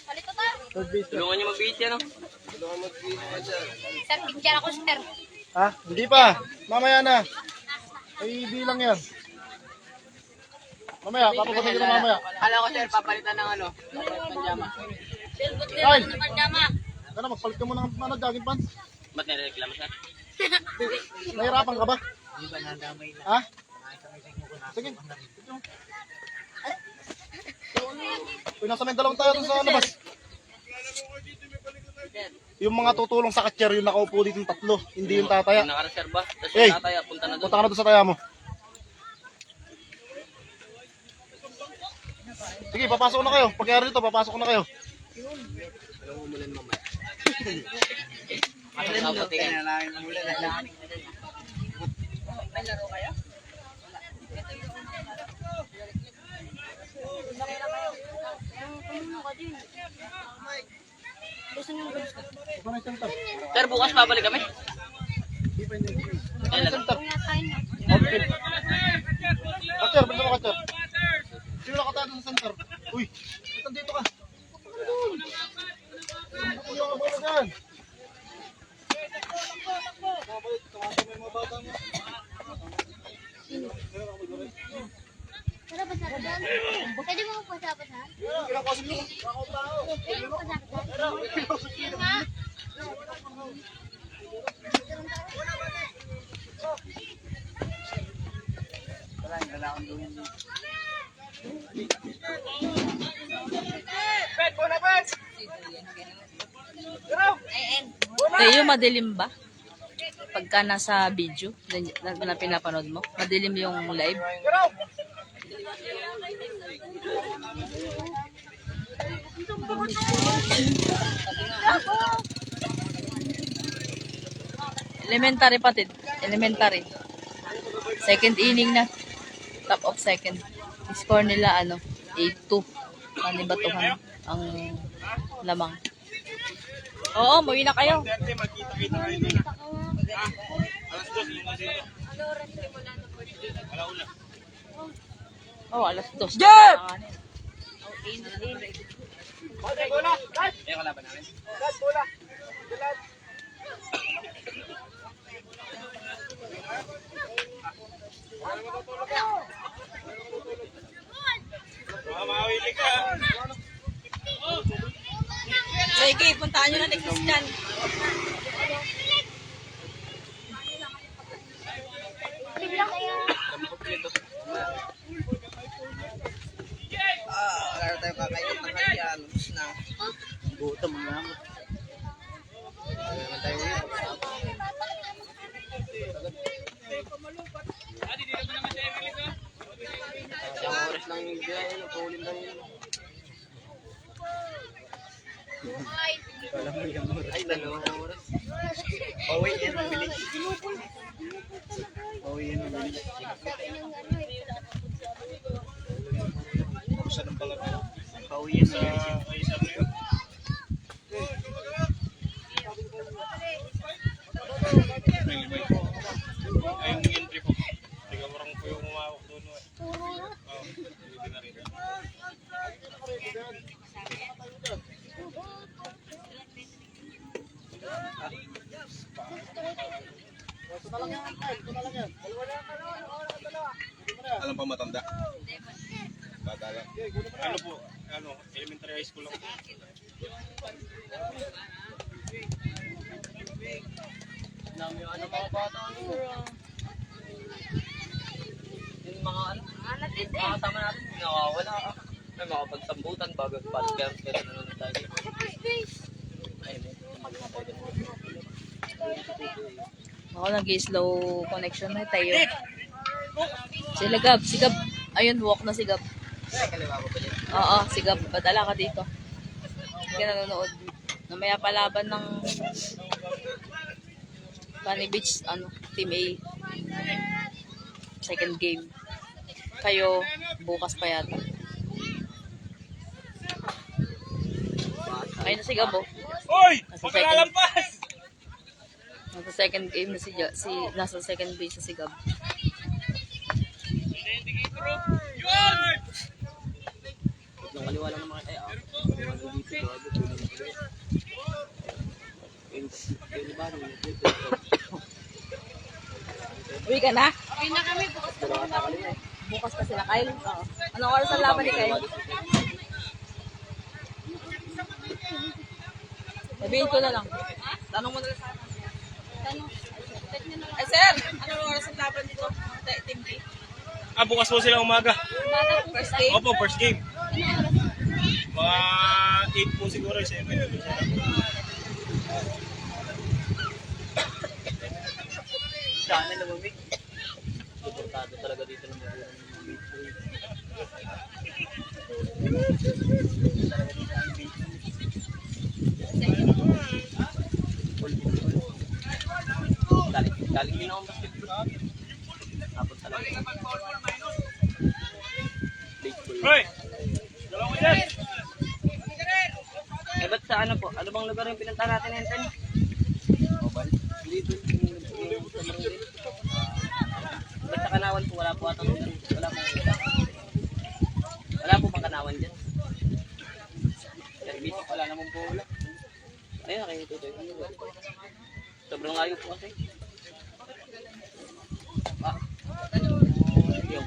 Palit ko tayo. Third base ka. Tulungan niyo mag-beat yan, no? Sir, picture ako, sir. Ha? Hindi pa. Mamaya na. Ay, bilang yan. Mamaya, papapatin ko na mamaya. Kala ko, sir, papalitan ng ano? Panjama. Ay! Kana, magpalit ka muna ng ano, jogging pants. Ba't nireklamo, sir? Nahirapan ka ba? Ha? Sige. Uy, nasa may dalawang tayo dun sa labas. Yung mga tutulong sa catcher, yung nakaupo dito yung tatlo. Hindi yung tataya. Yung nakareserba. Tapos Hey! yung tataya, punta na doon. Punta ka na doon sa taya mo. Sige, papasok na kayo. Pagkayari dito, papasok na kayo. Ito na yung center. Sir, bukas babalik kami. Kailan? Center. Outfield. Catcher, balik mo catcher. Sino nakatayo doon sa center? Uy, dito ka. Uy, yung bola dyan. Pwede mo magpasapasan? Kinakasin mo. Pwede mo magpasapasan? Yun nga. Tayo, madilim ba? Pagka nasa video na pinapanood mo, madilim yung live. Elementary patid. Elementary. Second inning na. Top of second. Score nila 8-2. Ano ba 2 ang lamang. Oo, umuwi na kayo. Magkita-kita kayo din. Alas 2, yung kasi ito. Alauna. Oh, alas 2. Jeff! Yung kalaban namin. Mamawili ka. Sige, puntaan nyo na ni Christian. Wala na tayong kakainin ng kaiyan. Na. Gutom na ako. Wala naman tayo ulit. Isang oras lang yung biyahe. Tulin lang yun. Ay, 2 oras. Pauwi yan, mabilis. Pauwi yan, mabilis. Saan ang pala? Pauwi yan, mabilis. Ay, saan na yun? Ay, yung entry po. Tiga mo po yung umawak doon. Oo, hindi na rin. Alam pa matanda? Bata lang. Ano po? Ano? Elementary high school lang po. Alam yung ano mga bata. Yung mga ano. Mga kasama natin. Nawawala. May mga pagsambutan bago podcast. Kaya nanonood tayo. Ayun. Ako nag-slow connection na tayo. Sila Gab, si Gab. Ayun, walk na si Gab. Ay, kaliwa ko pa dyan. Oo, si Gab, padala ka dito. Hindi ka nanonood. Namaya palaban ng Bunny Beach, Team A. Second game. Kayo, bukas pa yata. Ayun na si Gab, oh. Hoy! Nasa Huwag ka second, lalampas! nasa second game na nasa second base na si Gab. Yun! Yung kaliwa lang naman. Ay, dito. Bago. Tulin dito. Yung iba. Uwi ka na? Uwi na kami, bukas pa naman ako. Bukas pa sila, Kyle. Oo. Anong oras ang laban ni Kyle? Sabihin ko na lang. Tanong mo na lang sa akin. Ay, sir! Anong oras ang laban dito? Team B? Bukas po sila umaga. First game? Opo, first game. Mga 8 po siguro, 7. Sana lumamig. Suportado talaga dito ng mga galing din akong basketball. Tapos talaga. Baseball. Hoy! Dalawa yan! Eh, ba't sa ano po? Ano bang lugar yung pinunta natin, Enten? Oval? Hindi doon. Ba't sa Kanawan po? Wala po atang wala po. Wala po bang Kanawan dyan? Service, wala naman po wala. Ayun, nakikitutoy. Sobrang ayaw po kasi. Ah. Yung.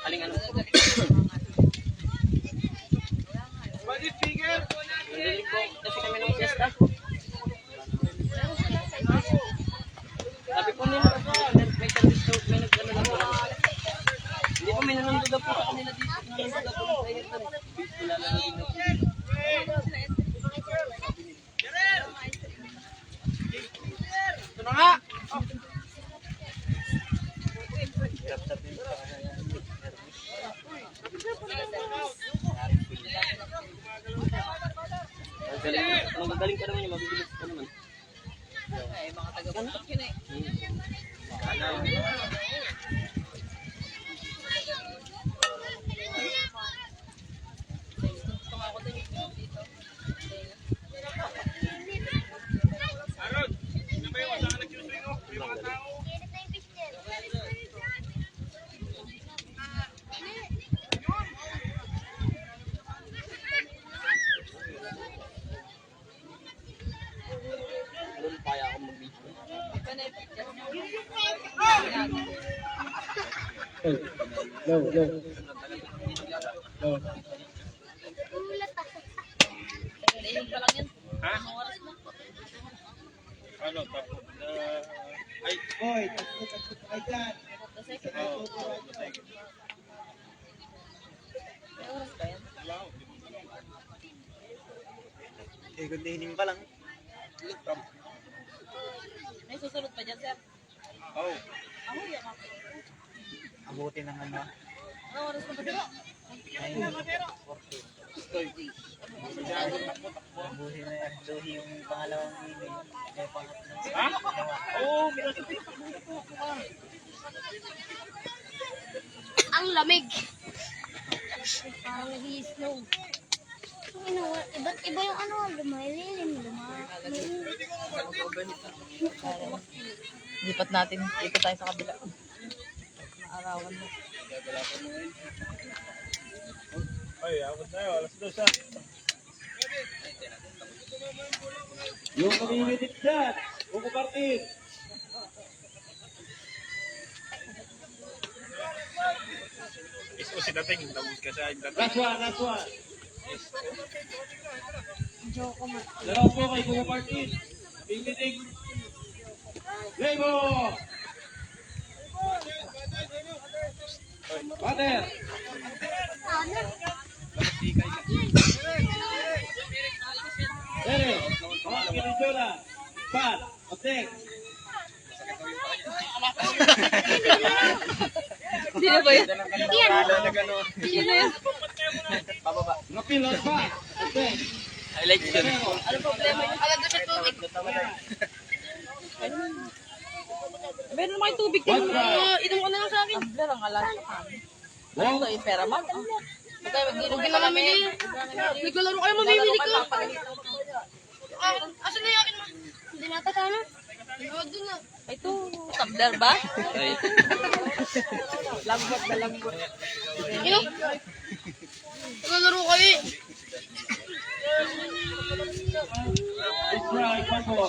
Aling ano po? Budget figure! Nandali po kasi kami ng fiesta. Sabi po nila, may service to, may nagkano lang po. Hindi po, may nanunod po sa kanila dito. Nanunod po sa iyo. Wala lang dito. Ito na nga! Magagaling ka naman yung mabibilis ka naman. Ay, mga taga-buntok yun eh. Ano, tapos ay, boy, ay dyan. Eh, gundihin pa lang. May susunod pa dyan, sir. Oh. Abuti ng ano. Anong oras na ba dito? Abuti na yan. Luhi yung pangalawang ini. May pangatlo. Ha? Oo, Ang lamig. Parang nag-i-snow. Iba't iba yung ano, lumalilim, Lipat natin. Ikot tayo sa kabila. Maarawan mo. Ay, abot na yun. Alas 2 ha. Yung community chat. Buko party. Isusin natin yung labos ka sa indan. Last one. Dalaw po kay Buko Party. Pingiting. Lego! Pater! Tere! Mga kinidyola! Pat! Otek! Sino ba yun? Sino yun? Napilot pa! Otek! Highlights yun. Ano problema yung palagay sa tubig? Meron naman yung tubig din. Inom ko na lang sa akin. Tumbler ang alas sa kami. Ano to, yung pera man? Magkaya mag-inom ka namin. Naglalaro kayo, mamimili ka. Asan na yung akin mo? Hindi nata ka na. Doon na. Ito, tumbler ba? Ay, Lambot na lambot. Ino? Naglalaro kayo eh. Strike, Paco!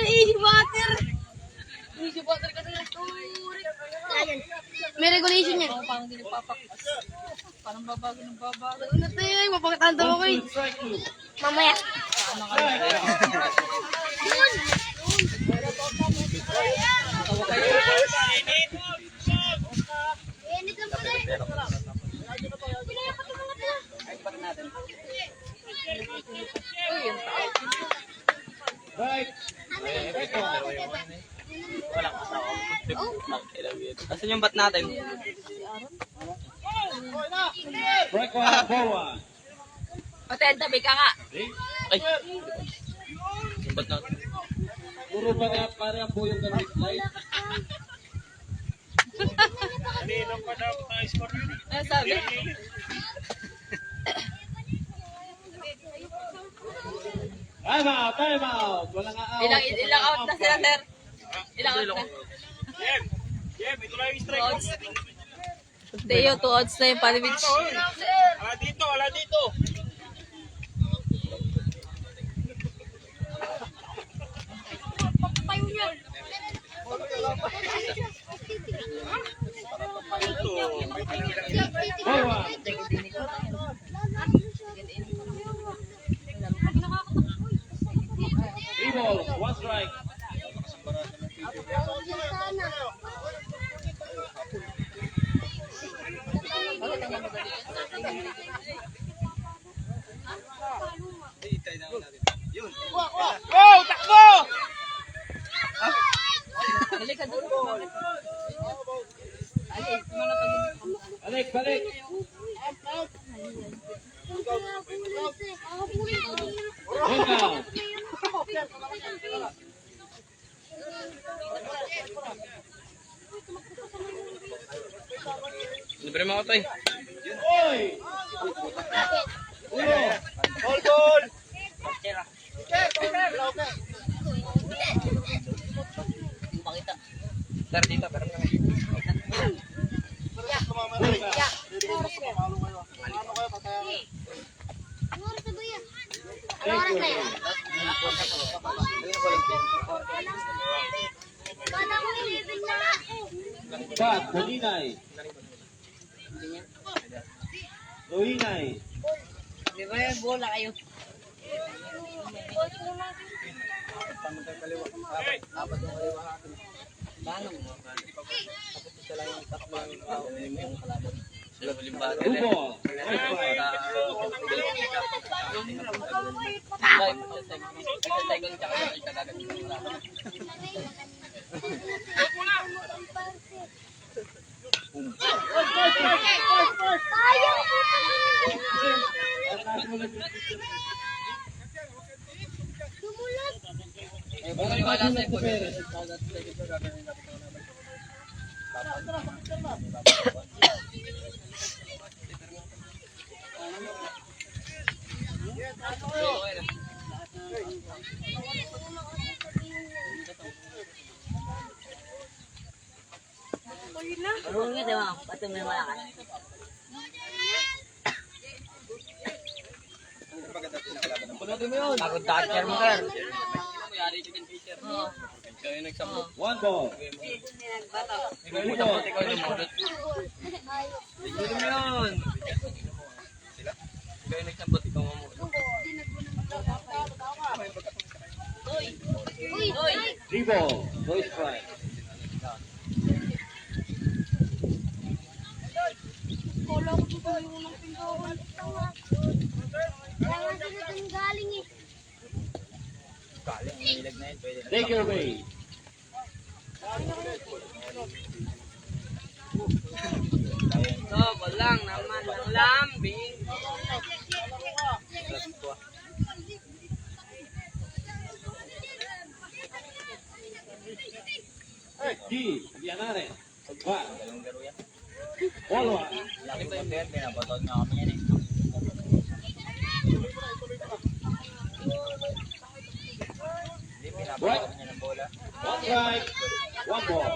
Easy water. Easy water kasi ng turik. Ayan. May regulation yan. Parang hindi nagpapakas. Parang babago ng babago. Ano na tayo? Mapakitanda ko eh. Mamaya. Init lang pala eh. Pinaya pa ito mga ito. Right! walang asawa. Asan yung bat natin? Strike one, forward! Patay, tabi ka nga. Ay! Yung bat natin. Puro ba nga pare ang buyong gamit light? Ano sabi? Time out! Walang out! Ilang out na sila, sir? Ilang out na? Ito lang yung strike. Odds. Teo, 2 odds na yung Palivich. Wala dito! Papayo niya. Forward! Three balls, one strike. Go! Takbo! Balik ka doon. Balik, balik! One down! Libre mo ako to eh. Oy! Ulo! All goal! Sir, dito, pero kami. Ano oras na yan? Bata ko 11 na nga. Pat, Luhinay. Luhinay. Di ba yung bola kayo? Apat yung kaliwa natin. Paano mo? Tapos isa lang yung tatlo yung tao. Yung kalaban. Sila huling bata. Tubo. Second tsaka yung isa kagad yung kalaban. Eh, bukan yung alas ay Marunong nga, di ba? Pati may malakas. Pagod catcher mo, sir. Mayari chicken pitcher. Ikaw yung nagsambot. 1 ball. Ikaw yung nagsambot, ikaw yung lumulot. Tignan mo yun. Ikaw yung nagsambot, ikaw ang mamulot. 3 ball. No strike. Kala ko dito yung unang pintuan. Kaya nga dito yung galing eh. Galing, nilag na yun. Pwede na. Take your way. So, walang naman ng lambing. G. Dianare. Pat. Dalawang laro yan. Follow. Laki pa yung bente, nabatot nga kami yan eh. Hindi, pinabatot kami niya ng bola. 1 strike. 1 ball.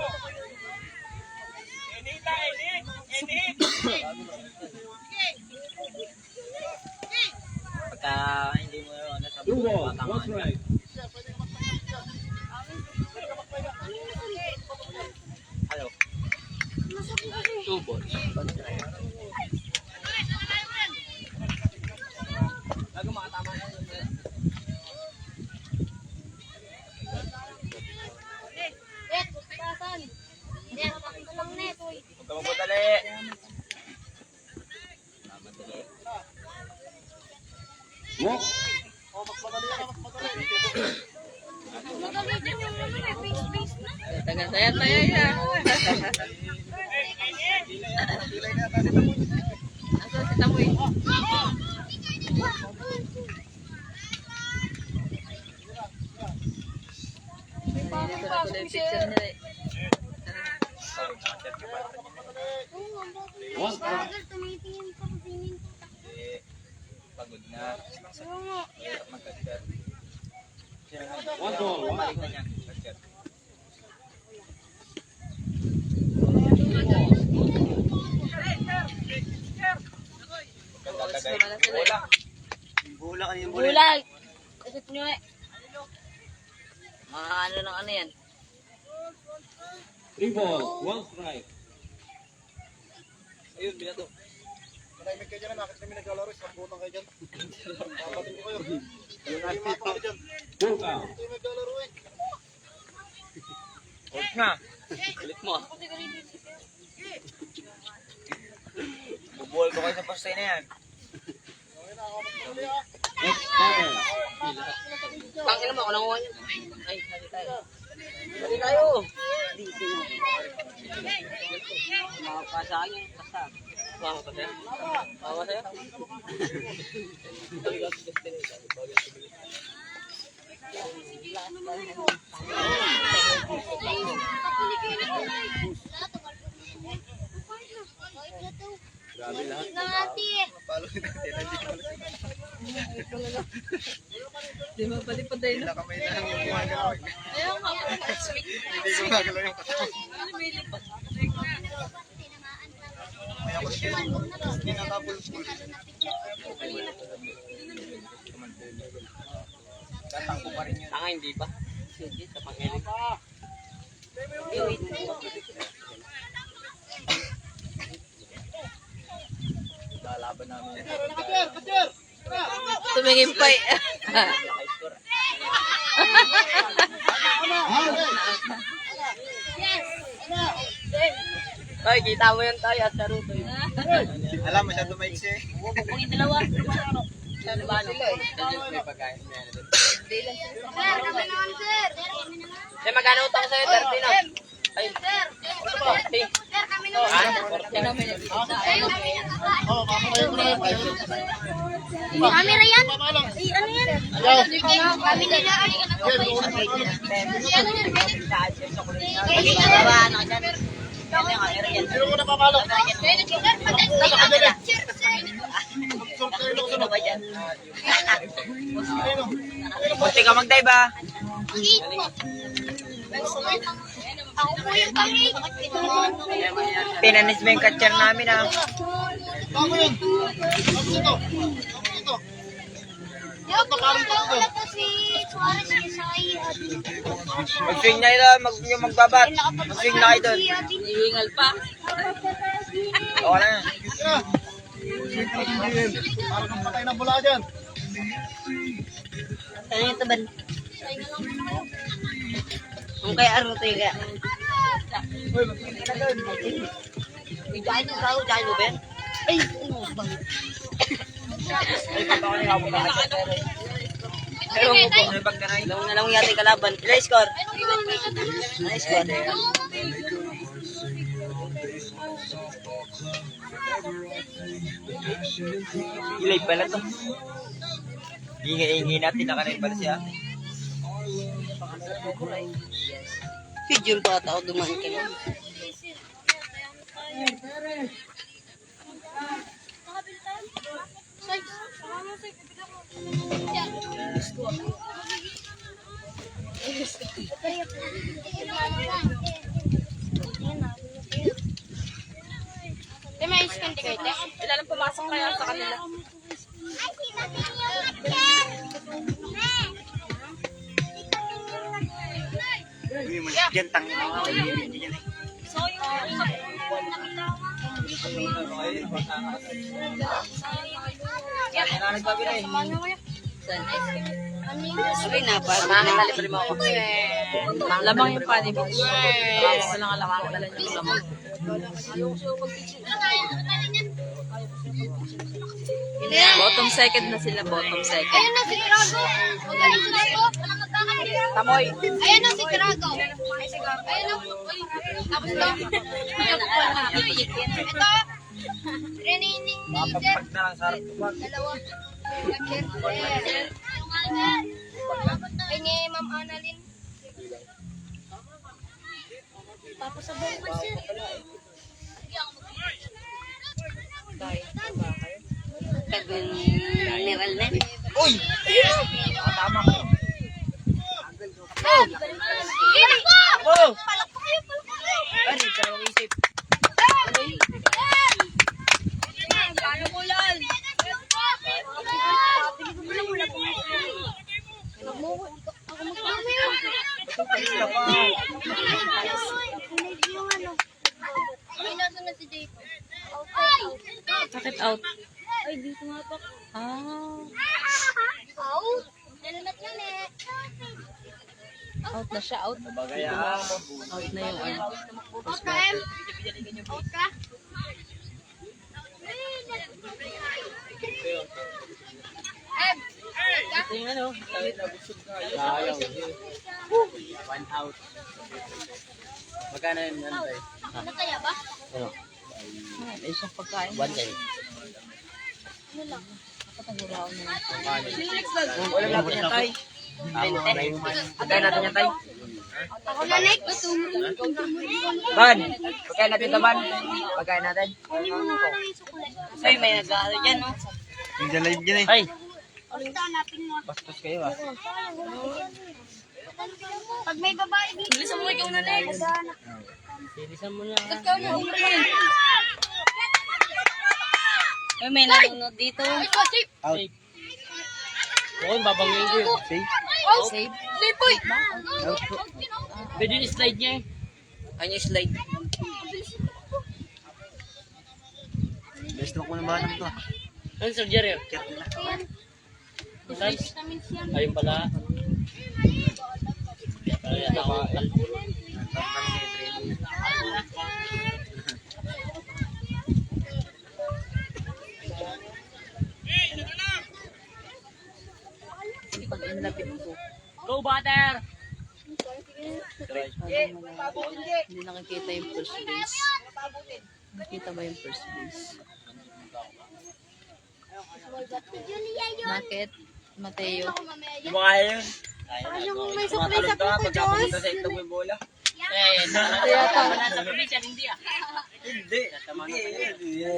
Pagka hindi mo yun, nasa 2 ball. 1 patangan. strike. Hello. Masakit kasi. 2 balls. Bago makatama na yun. Net, tasan. Net, takto lang net. Uy. Huwag ka magpadali. Mamadali. Walk. Madali din yung ano eh, base na. Taga-saya-saya yan. Nasaan si Tamoy? Dito na pala yung picture nila eh. Oo, ang bakit. One strike. Bagal, tumitingin pa, tingin pa. Hindi. Pagod na. Oo nga. Hirap mag-catcher. 1 ball. 1 Balik na niya. Catcher. Gagagay. Bola. Bola kanina yung bola. Bulag! Kasip nyo eh. Mga ano ng ano yan. 3 ball. 1 strike. Ayun, binato. Maraming kayo dyan, nakit kami naglalaro, isang butang kayo dyan. Papatin ko kayo. Yung mga kayo dyan. Full count. Ito yung naglalaro eh. Hold nga. Ulit mo ah. Bubuhol ko kayo sa poste na yan. Next batter. Tangin naman ako nanguha niya. Ay, sali tayo. Sali tayo. Makapasa ka niya. Basta. Mama pa siya? Bawa sa'yo. Sabi ko sa destination. Bagay sa bilis. Grabe lahat. Nangati eh. Palo natin, hindi ko alam. Di ba pati pa tayo na? Kamay na lang yung gumagalaw. Ayaw nga ako. Hindi gumagalaw yung katawan. Lumilipad. May ako siya. Kinakabul school. Tatangko pa rin yun. Tanga, hindi pa. Sige, sa pangilig. Tumingin pa eh. Toy, kita mo yun, Toy. At sa ruto yun. Alam mo siya tumaiksi. Kung yung dalawa. Ano ba, ano? May pagkain. Sir, kami naman, sir. Eh, magkano utang sa'yo? 30 na. Ay, Sir, 40. sir, kami naman. Oo, kamakayo ko na yan. Camera yan? Pamalang. Ano yan? Ayaw. Kami nila. Sino mo na pamalang? Munti ka mag-dive, ha? Ako po yung kami. Pinanis mo yung catcher namin, ha? Bago yun. Bago ito. Bago ito. Yung wala to si Suarez ni Sai. Mag-swing na yun, yung magbabat. Mag-swing na kayo doon. Hihingal pa. Oo na yan. Parang kang patay na bula dyan. Ano yung taban? Kung kaya ano tayo kaya? Uy, magpili ka na dyan. Dahil yung tao, dahil mo, Ben? Ay, ano ba? Ay, pagkaka niya ako na. Pero mo po, may pagkanay. Lang na lang yata yung kalaban. Ilan score? Ilan score? Ilay pala to. Hingi natin, nakarin pala siya. Pidyon pa tao dumaan ka lang. May iskan di kayo, te? Ilan ang pumasok kaya sa kanila? Diyan tangin mo. Sabi na pa. Makakalibre mo ako. Lamang yung funny box. Walang alam ko dala niyo yung lamang. Bottom second na sila, bottom second. Ayun na si Drago. Magaling si Drago. Tamoy. Ayun na si Drago. Ayun na. Tapos to. Ito. Remaining leader. Dalawa. Ay ni Ma'am Annalyn. Tapos sa buong sir. Mineral na. Uy! Tama. Oh! Palak pa kayo, palak pa kayo! Ano, dalawang isip. Ano mo yan? Ay, nasa na si Jay. Bakit out? Ay, dito nga pa. Ah, Out? Nanunat yan eh. out na siya, out. Bagaya. Out na yung ano. Out ka, Em? Out ka? Em? Ito yung ano. One out. Magkano yun yan, Tay? Nataya ba? May isang pagkain. 110. Ano lang? Nakataguraw na lang. Wala natin yan, Tay. 20. Pagkain natin yan, Tay. Ako na, Nick. Ban! Pagkain natin ito, Ban. Pagkain natin. Ay, may nag-aaral dyan, no? Hindi live dyan eh. Ay, Basta hanapin mo. bastos kayo, ah. Pag may babae dito. Bilisan mo ikaw na, Lex. Silisan mo na. Ikaw na, umrin. Ay, may nanonood dito. Ikaw, safe. Out. Oo, babangin ko yun. Out. Save. Safe, boy. Pwede yung slide niya eh. Ano yung slide? Best mo ko na ba ng to? Ano Sir Jerry? Ayun pala. Kaya ako kalbo. Go butter! Hindi nakikita yung first base. Nakita ba yung first base? Bakit? Mateo. Kumaya yun. Yung may supply sa puto, Diyos. Nasa probinsya, hindi ah. Hindi.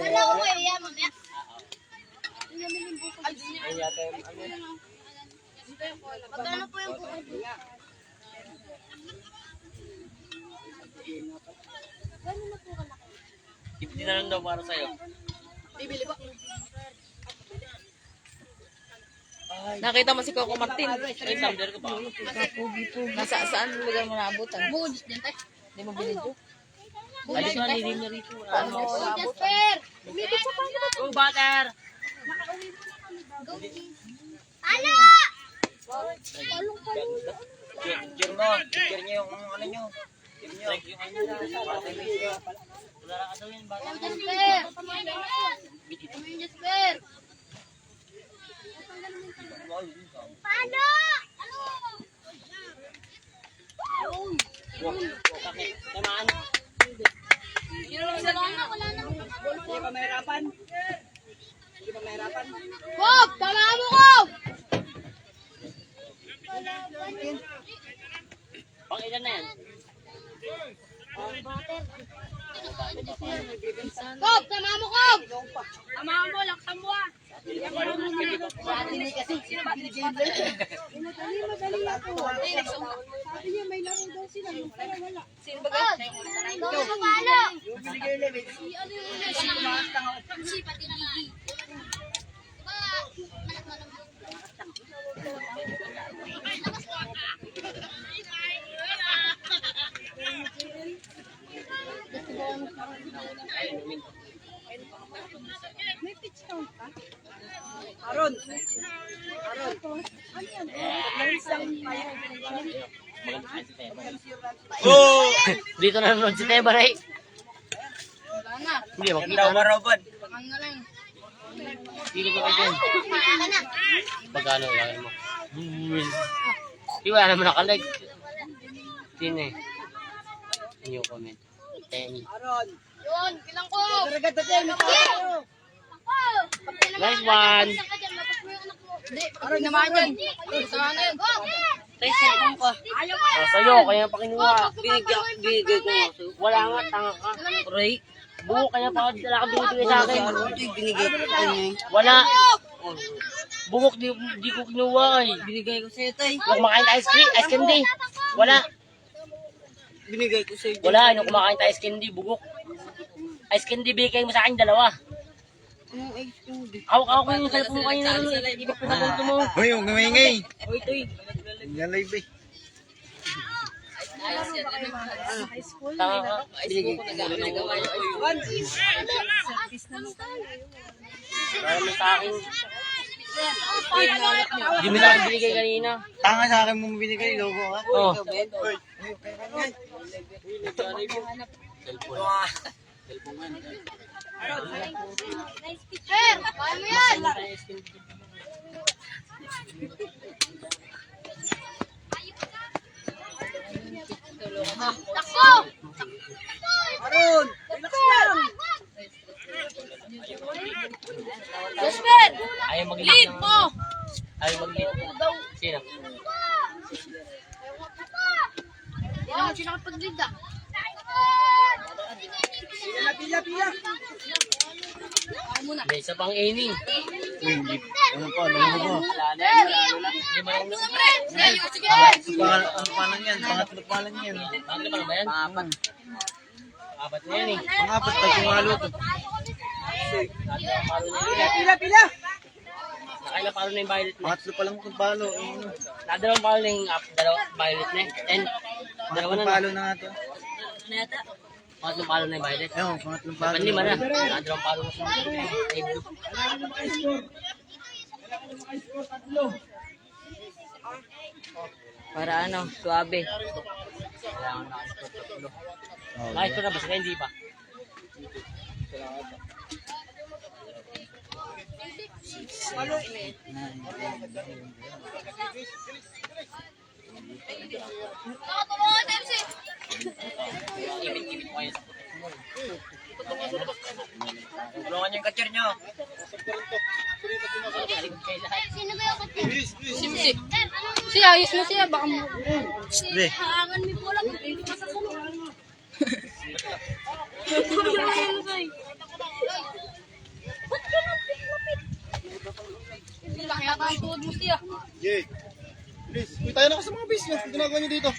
Wala ko kayo yan, mamaya. Ay, yata yung ano. Magkano po yung puto? Hindi na lang daw para sa'yo. Bibili ba? Nakita mo si Coco Martin. Ay, thunder ko ba? Saan lugar mo naabutan? Budos din tayo. Hindi mo bilhin doon? Alis nga, hindi na rito. Ano? Jasper! Umibig sa paano ba? Go butter! Go, please. Ano? Picture mo. Picture niyo yung ano nyo. Picture niyo. Wala ka daw yun, bata. Jasper! Jasper! Paano? Bakit? Tamaan. Wala na. Bob! Tama mo ko! Pang ilan na yan? Bob! Tama mo ko! Tama mo, laksan mo ah! Madali ako. Sabi niya may laro daw sila. Wala. Sino ba ka? Ikaw pa paano? Si ano yung si Patigigi. May pitch count ka? Oh! Dito na nanonood si Teba, Ray. Wala na. Hindi, makita na. Ano na lang. Dito ka kayo dyan. Wala na. Pagkano lang mo? Di wala naman nakalag. Sino eh? New comment. 10. Yun, kilang ko. Nice one. Hindi, pag naman dyan. Tama na yun. Tayo cellphone ko. Oh, sa'yo, kaya pa kinuha. Binigay ko. Wala nga, tanga ka. Ray. Buo, kaya pa dala ka binibigay sa akin. Binigay ko sa kanya. Wala. Bungok, di ko kinuha eh. Binigay ko sa'yo, tay. Yung kumakain tayo ice candy. Wala. Binigay ko sa'yo. Wala, yung kumakain tayo ice candy, bugok. Ice candy, bigay mo sa akin, dalawa. Hawak-hawak ko yung cellphone mo kayo na rin. Ibig pinapunto mo. Hoy, huwag ngumingay. Uy, ito eh. Yan live eh. Tanga ka. Binigay ko Para mo sa akin. Hindi mo lang binigay kanina. Tanga sa akin mo binigay, logo ka. Oh. Sir, paano yan? Takbo! Aron! Relax lang! Jasper! Ayaw mag-lead Lead ng- mo! Ayaw mag-lead. Sino? Hindi naman siya nakapag-lead ah. Pila! May isa pang inning. Ano pa, ano ba? Hindi mo lang Sige! Ano pa lang yan? Pangatlo pa lang yan. Ano pa ba yan? Apat na yan eh. Pangapat pa kumalo to. Pila! Nakailang palo na yung violet na. Pangatlo pa lang itong palo. Nakadalawang palo na yung dalawa violet na eh. And dalawa na. Palo na nga to. Ano yata? Pangatlong palo na yung bayad. Ayun, pangatlong palo. Panlima na. Pangatlong palo na siya. Ay, blue. Para ano, suabe. Kailangan nakascore tatlo. Nakascore na ba? Saka hindi pa. Nakatulungan tayo si. Ibit-ibit mo kayo sa puti. Tulungan niyo yung catcher niyo. Sino ba yung kapatid? Si. Si, ayos na siya. Baka mo. Hindi. Haangan mo pula. Hindi pa sa sunod. Ba't ka lapit-lapit? Laki ata ang tuhod mo siya. Yay. Please, uy, tayo na ka sa mga business. Ang ginagawa niyo dito.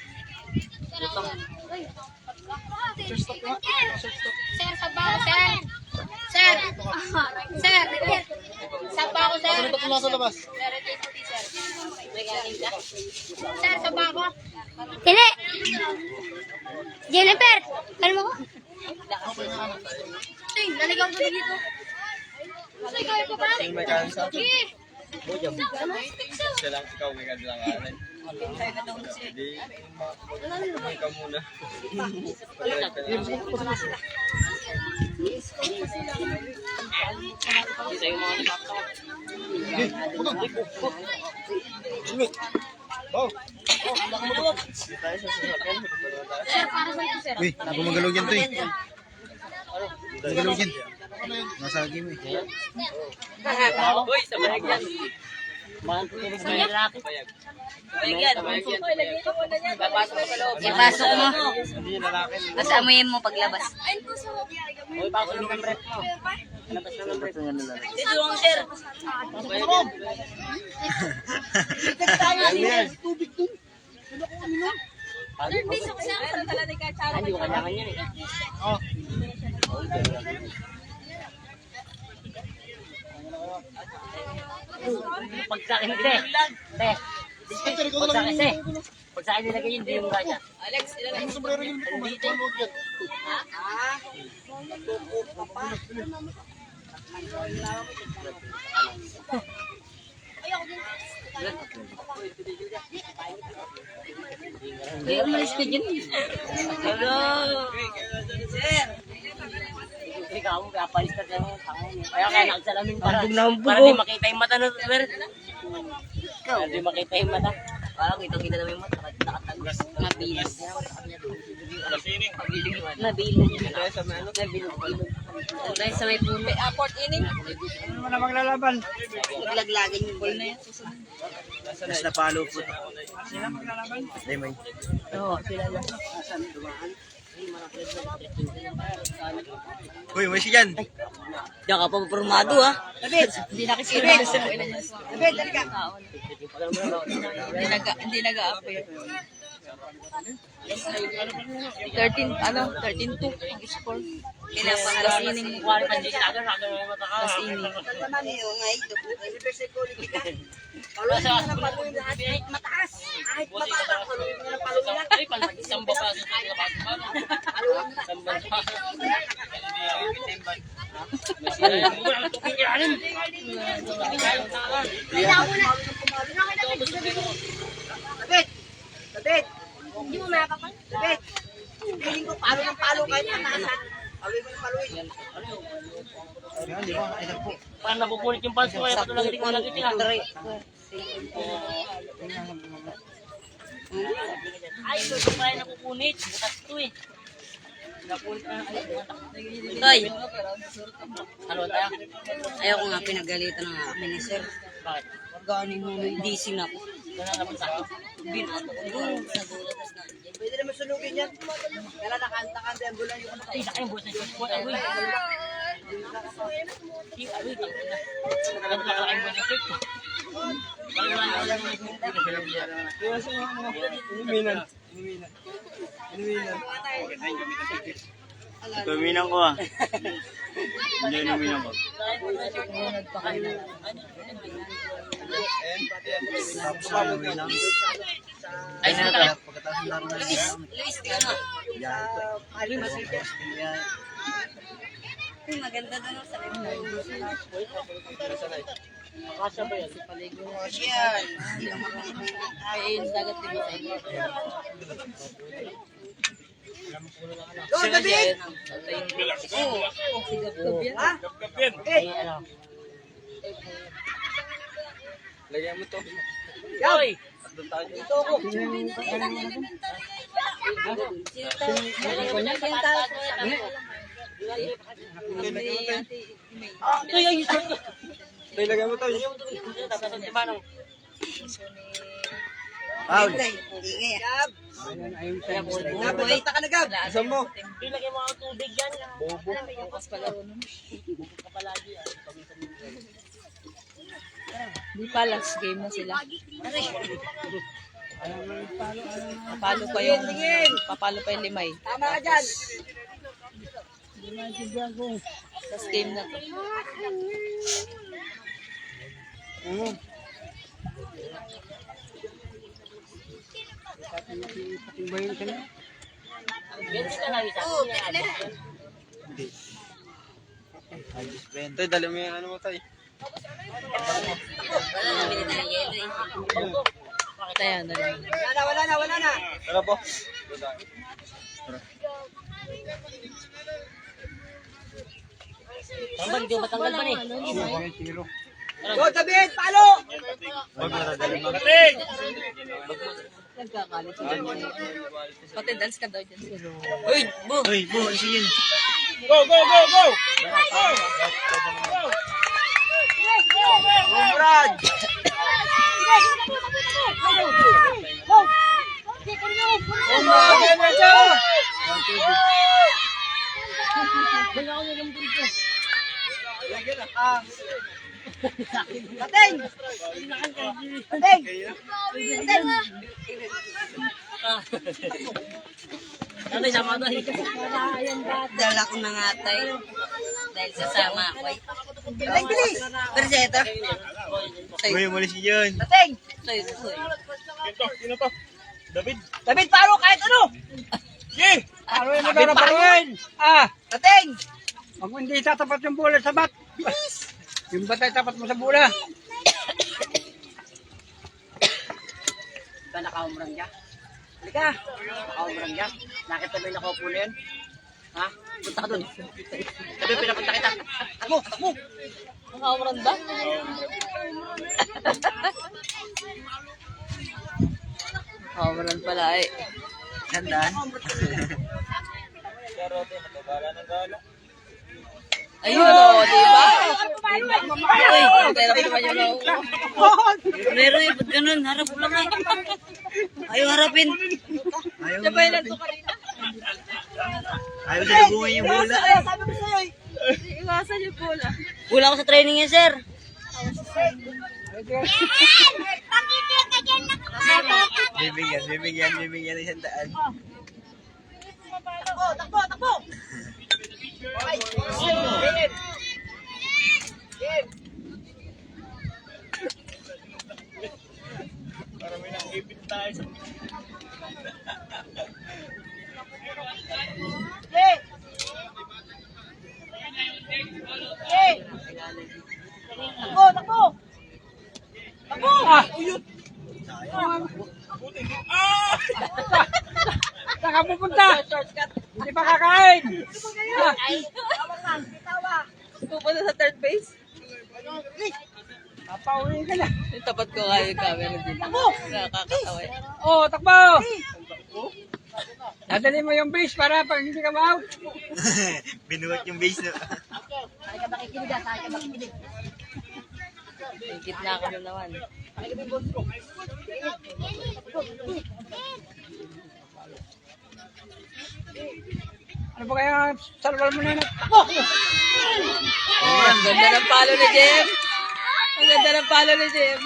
Sir, saan ba ako, sir? Sir! Sir! Saan ba ako, sir? Ito nasa labas. Sir, saan ba ako? Tili! Jennifer! Kalma ko? Ting, naligaw ko dito. Naligaw ko ba? Ting may kansa. Sige! Siya lang ikaw may kadlanganan. Hindi. Kumain ka muna. Isa yung mga nagkakakot. Oh. Sir, para sa ito, sir. Uy, gumagalog yan to eh. Gumagalog yan. Nasa game eh. Uy, sa bayag yan. Mahal ko tulog na lalaki. Bayag yan. Papasok ko sa loob. Ipasok mo. Hindi lalaki. Tapos amuyin mo paglabas. Uy, pasok mo ng rep mo. Labas na ng rep. Dito lang, sir. Hindi ko kailangan yan eh. Oh. Pag sa akin, hindi. Hindi. Dispatcher, ikaw Pag na sa lang akin, hindi. Pag sa akin nilagay yun, hindi yung gacha. yung sombrero yun. Maluwag yan. Hindi, umalis ka dyan. Hello! Ikaw, kapalis ka dyan. Kaya nagsalamin para di makita yung mata na, sir. Para di makita yung mata. Parang kitang-kita naman yung mata. Nakatagos. Mabilis. Nabilog. Dahil sa may puno. Fourth inning. Maglaglagan yung ball na yan. Mas napalo po. Sila maglalaban? Lemon. Oo, sila lang. Uy, may siya dyan. Diyan ka pa formado, ha? Hindi na kasi David, dalaga. Hindi nag-a-appear. 13-2 ang score. Kailangan last inning mo. Last inning. Mataas. Kahit mataas. Ay, pag isang baba sa David! Hindi mo makakapal? David! Ayan, di ba? Ayan po. Parang napupunit yung pulse ko, kaya patulang hindi ko nagitin. Ay, ito pa rin napupunit. Bukas ito eh. Napunit na. Toy, Ano tayo? ayaw ko nga pinagalitan ng amin ni sir. Bakit? Gano'n mo, DC na ako. Ganun naman sa akin. Binato ko doon. Nagulat. Pwede naman sunugin yan. Kaya nakanta yung bulan yung Ay, naka yung bukas na yung sport. Ay, wait. Ay, wait. Ganun lang yung bukas na yung sport. Tuminan ko ah. Hindi numinan ko. Ay, sino tayo? Pagkatapos ng laro na Luis, ano? Maganda doon sa Kasya ba yan? Ay, dagat din sa inyo. Go, David! Lagyan mo to. Yoy! Tay, lagyan mo to. Saan mo? Ilagay mo ang tubig yan. Di pa, last game na sila. Papalo pa yung limay. Tama ka dyan. Last game na to. Bilis ka lang isa. Tay, dali mo yung ano mo, tay. Pakita yan. Tara po. Tambal, di ba tanggal ba ni? Go, David! Palo! Huwag na nadali mo. Nagkakalit siya dyan. Pati dance ka daw dyan. Uy, bu! Uy, po, sige. Brad! Dating! Ano yung sama doon? Dala ko ng atay. Dahil sasama ako. Bilis! Berseta. Uy, umalis yun. Dating! David, paro kahit ano! Paruin mo daw na paruin. Dating! Pag hindi tatapat yung bola sa bat. Yung batay tapat mo sa bola. Ba nakaumrang niya? Halika! Nakaumrang niya? Nakita mo yung nakaupo na yun? Ha? Punta ka dun. Sabi pinapunta kita. Takbo! Takbo! Nakauran ba? Nakauran pala eh. Gandaan. Ayun o, diba? Uy, pera pa naman yung Pero eh, ba't ganun? Harap mo lang eh. Ayaw harapin. Sabay lang to kanina. Ayaw sa lubungin yung bola. Sabi ko sa'yo eh. Iwasan yung bola. Wala ko sa training niya, sir. Bibigyan ng 100. Takbo! Okay. Game! Game! Takbo! Saan ka pupunta? Hindi pa kakain. Pupunta sa third base. Papauwi ka na. Yung tapat ko nga yung camera din. Nakakatawa eh. Oh, takbo! Dadali mo yung base para pag hindi ka ma-out. Binuhat yung base na. Yung gitna ko na naman. Ano ba kaya salwal mo na yun? Oh, ang ganda ng palo ni Jem. Ang ganda ng palo ni Jem.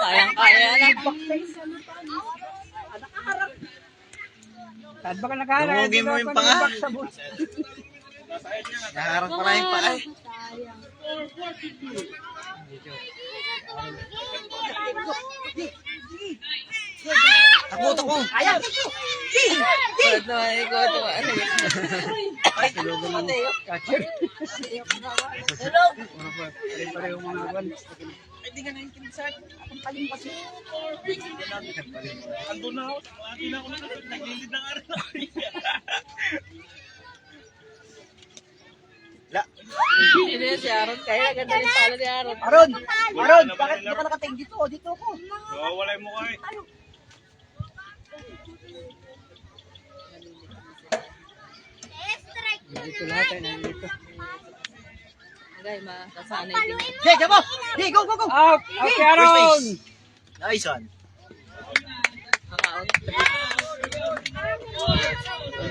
Sayang kaya na. Saan ba ka nakaharap? Tumugin mo yung panga. Nakaharap pa na yung panga. Takbo. Ayaw! Ito, ikaw, ito. Ay, tulungan mo. Catcher. Tulog! Pareho mga kwan. Hindi ka naintindihan sa akin. Ang palimpas mo. Andun na ako. Hindi na ako naglilid ng araw. Hindi na si Aaron. Kaya ganda yung pala ni Aaron. Aron! Aron! Bakit di ka nakating dito? Dito ako. Wala yung mukha eh. Dito lahat ay nandito. Agay, makasanay din. Hey, jabo! Hey, go! Out! Okay, Aron! Nice one. Maka-out.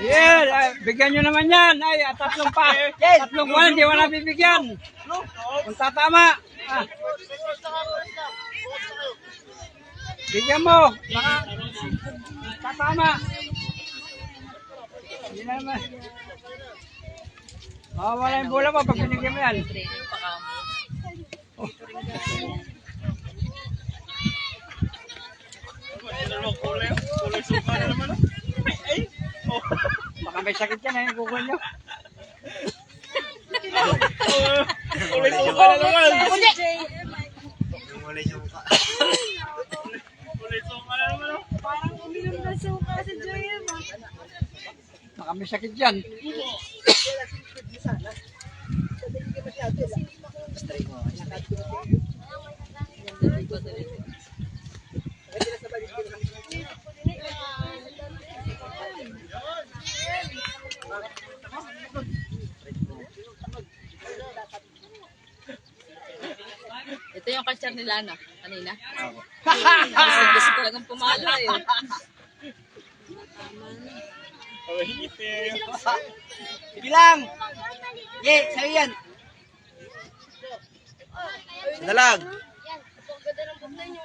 Yeah, bigyan nyo naman yan. Ay, tatlong pa. Tatlong wala, hindi wala bibigyan. Kung tatama. Ah. Bigyan mo. Baka tatama. Hindi naman. Wala yung bola mo pag binigyan mo yan. Training pa ka mo. Kulay suka na naman. Baka may sakit yan ay gugol nyo. Kulay suka na naman. Kulay suka. Kulay suka na naman. Baka may sakit yan. Ito yung culture ni Lana, kanina. Gusto talagang pumalo eh. Bilang! Yeah, sa'yo yan. Dalag. Yan, kapag ganda ng bukla nyo.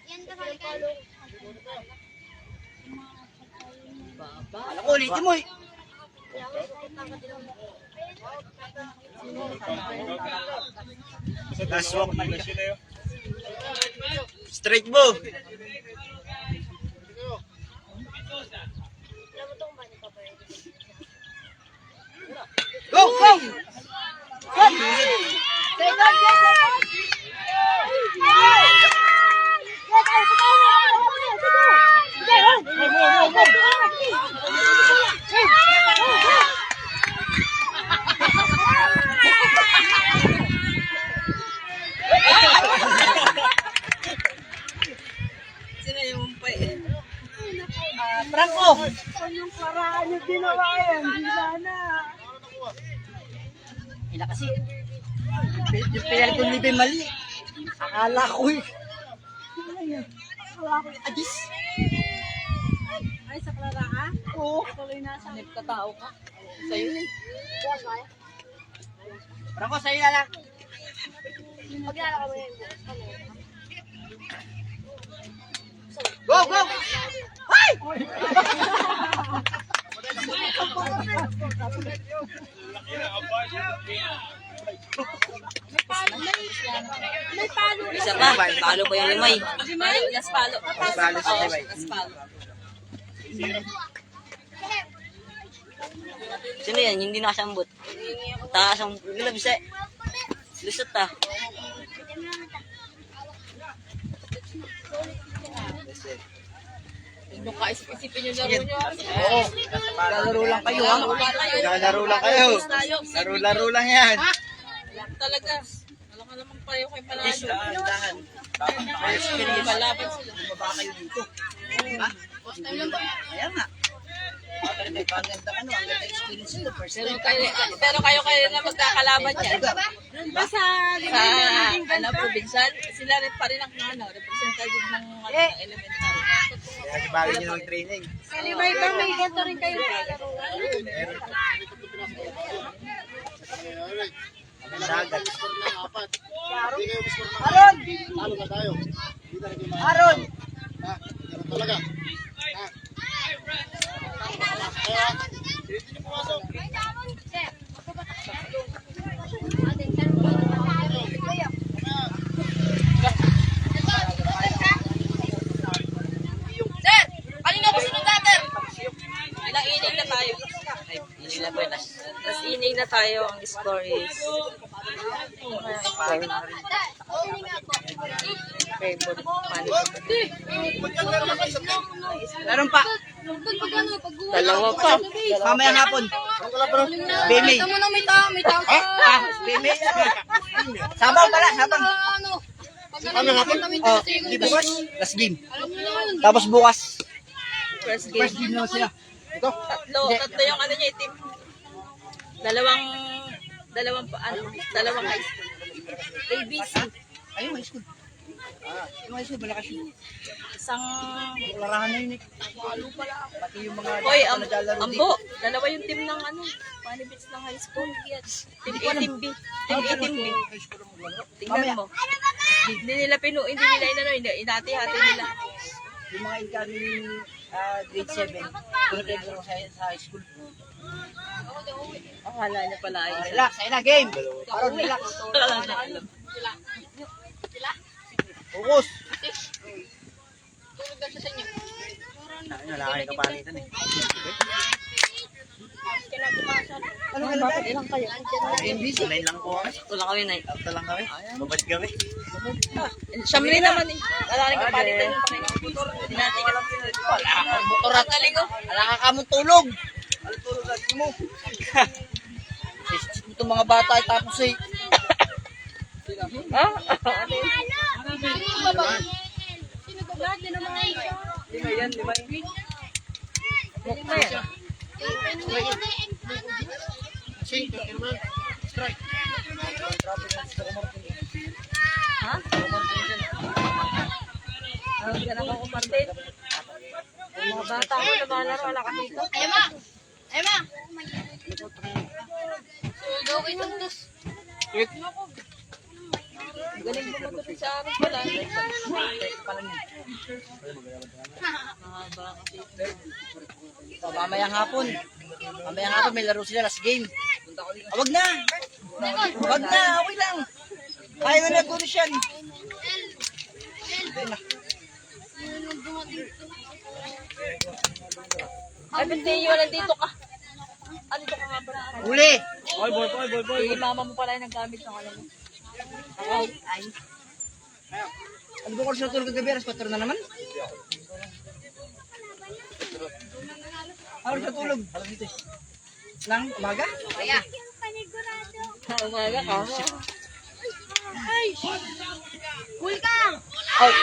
Yan, kasali. Baba. Alam ko, ulitin mo eh. Last walk. Straight move. Go! Sino yung umpay eh? Franco! Yung paraan yung ginawa yan, hindi sana. Ila kasi, yung pinal ko ni mali. Akala ko eh. Akala ko eh, adis. Ay, sa Clara ka? Oo. Tuloy na sa katao ka. Sa'yo eh. Franco, sa'yo na lang. Maglala ka mo yan. Go, go! Ay! Isa pa, palo pa yung limay. Last palo. Palo sa limay. Last palo. Sino yan? Hindi nakasambot. Taas ang gloves eh. Lusot ah. Huwag ka isipin yung laro nyo. Oo. Lalaro lang kayo, ha? Laro lang kayo. Laro lang yan. Talaga. Alam ka naman payo kayo palalo. Dahan. Hindi malaban sila. Bumaba kayo dito. Ha? Ayan nga. Ang ganda experience nito. Pero kayo na magkakalaban yan. Sa ano, provincial, sila rin pa rin ang representative ng elementary. Kaya kibagay nyo ng training. May ba may ganito rin kayo? Dagat. Aron! Talo na tayo. Hindi na rin Aron! Ha? Ganun talaga. Ha? Dito niyo pumasok. Sir, kanina ko sinundan, sir. Ilang inning na tayo. Tapos inning na tayo. Ang score is... Meron pa. Dalawa pa. Mamaya hapon. Bimi. Bimi. Sabaw pala, sabaw. Kami hapon. Oh, di bukas. Last game. Tapos bukas. First First game. game naman sila. Tatlo yung ano niya, team. Dalawang high school. ABC. Ayun, high school. Yung high school, malakas yun. Isang... Larahan na yun eh. Pati yung mga... Hoy, Ambo. Dalawa yung team ng ano. Panibits ng high school. Team A, Team B. Team A, Team B. Tingnan mo. Hindi nila inati-hati nila. Yung mga incoming grade 7, punod ko sa high school. Akala niya pala ay... Relax, ayun na, game! Parang relax. Wala na alam. Focus! Nalakay ka palitan eh. Ano ka lang? Ilang kayo? NBC? Line lang po kami. Wala kami na. Ito lang kami. Babad kami. Siyempre naman eh. Wala rin kapalitan yung motor. Hindi natin ka lang pinag- Wala kang motor at naligo. Wala ka kamong tulog. Ano tulog lagi mo? Itong mga bata ay tapos eh. Ha? Ano yun? Lima yan, lima yun. Mukha yan. Ha? Ang ganang ako kumartin. Yung mga bata ko, nabalaro, wala kami ito. Emma! Sugaw kay Tuntos. Galing mo matutin sa amin pala. So, mamayang hapon. Mamayang hapon may laro sila last game. Wag na! Wag na! Okay lang! Kaya na nag-bonus yan. Ay, Benteyo, nandito ka. Andito ka nga pala. Uli! Si mama mo pala yung naggamit ng alam mo. Ay. Ano ba kung sa tulog kagabi? Alas 4 na naman? Ano sa tulog? Nang umaga? Kaya. Umaga ka. Cool ka! Out.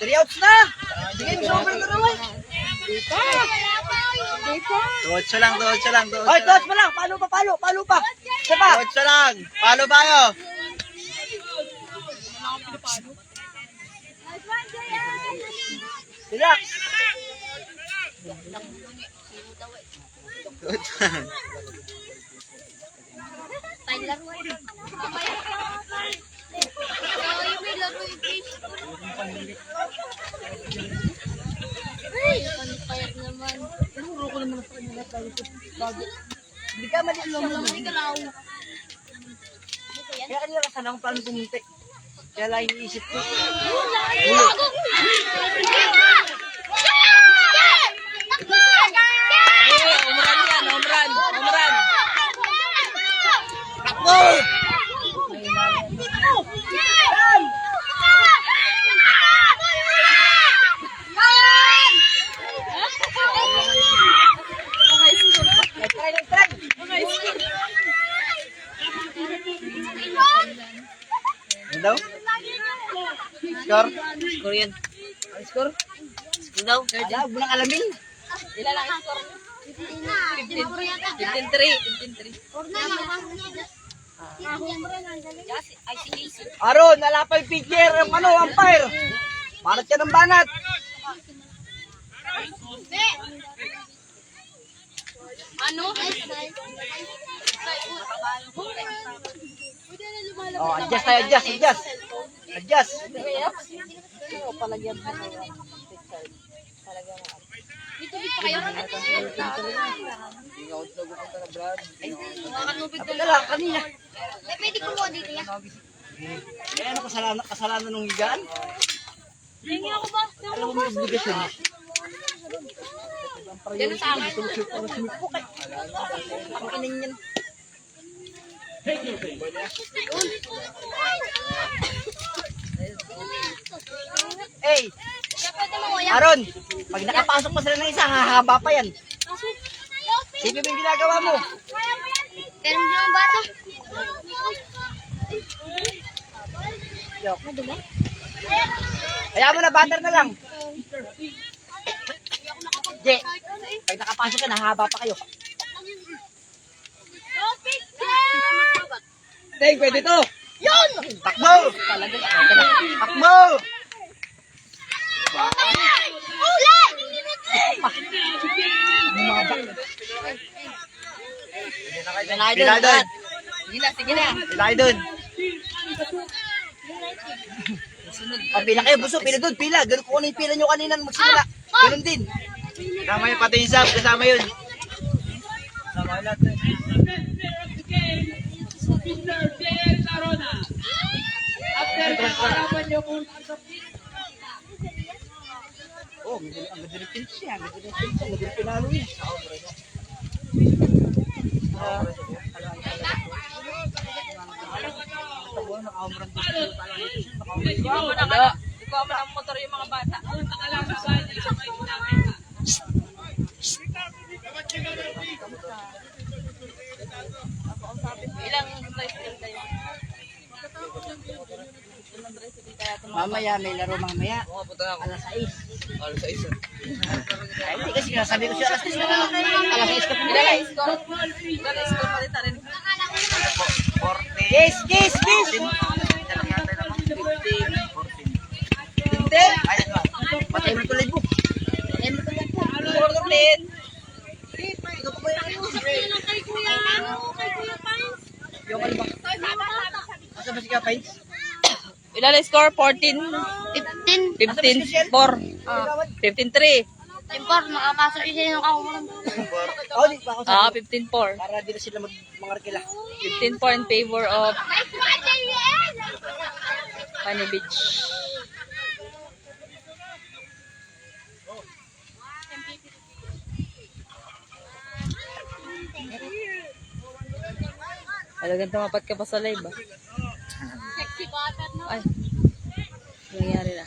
Three outs na! Sige, sobrang garawan! Tuwotso lang. Ay, tuwotso pa lang! Palo pa! Isa pa! Tuwotso lang! Palo tayo! Relax! Tuwotso lang. Tayo laruan. Ay, may laro yung fish. Ay, panipayat naman. Tinuro ko naman sa kanila tayo sa bago. Hindi ka mali lang mo. Hindi ka lao. Kaya kanila sana akong paano pumunti. Kaya lang iniisip ko. Gago! Umuran yan, umuran. Takbo! Ano daw? Score? Score yan. Ang score? Score daw. Wala, huwag mo nang alamin. Ilan ang score? 15. Ay, si Casey. Aron, nalapay pitcher, ang umpire. Banat ka ng banat. Ano? Oh, adjust tayo, adjust, adjust. Adjust. Dito dito kayo. Dala, kanina. May pwede kumuha dito yan. Eh, ano kasalanan nung higaan? Hingi ako ba? Alam mo, may obligasyon. Ganun sa akin. Ang kining yan. Hey, Kaya pwede mo kuya. Aaron, pag nakapasok mo sila ng isa, hahaba pa yan. Sige ba yung ginagawa mo? Pero hindi naman bata. Madumi? Kaya mo na, butter na lang. Je, pag nakapasok ka, hahaba pa kayo. Teng, pwede to. Yun! Takbo! Takbo! Ulay! Pila doon. Sige na, sige na. Pila kayo doon. Pila kayo, buso. Pila doon, pila. Ganun kung ano yung pila nyo kanina magsimula. Ganun din. Kasama yun, pati yung sub. Kasama yun. Kasama yun lahat. Oh, ang ganda ng pinch siya. Ang ganda ng pinch siya. Ang ganda ng pinalo niya. Ikaw mo ng motor yung mga bata. Ilang tricycle kayo? Mamaya, may laro mamaya. Alas 6. Alas 6. Ay, hindi kasi nasabi ko siya alas 6 na. Alas 6 ka pumila. Ilang score pa rin tarin. Kiss, kiss, kiss! Hindi. Ay, patay mo tuloy po. Patay mo tuloy po. Score ulit. Ikaw pa ba yung Kay kuya. Kay kuya Pines. yung ano ba? Asa ba si Kapay? Ilan ang score? 14? 15. 15-4. 15-3. Tempor, makapasok yun sa'yo ng kahuman. Oh, di pa ako Ah, sabi. 15-4. Para di na sila mangarkila. 15-4 in favor of Funny Beach. Talagang tumapat ka pa sa live, ah. Sexy butter, no? Ay, nangyari na.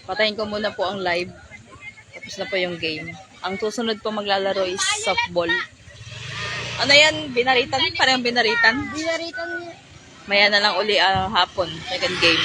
Patayin ko muna po ang live. Tapos na po yung game. Ang susunod po maglalaro is softball. Ano yan? Binaritan? Parang binaritan? Binaritan niya. Maya na lang uli hapon. Second game.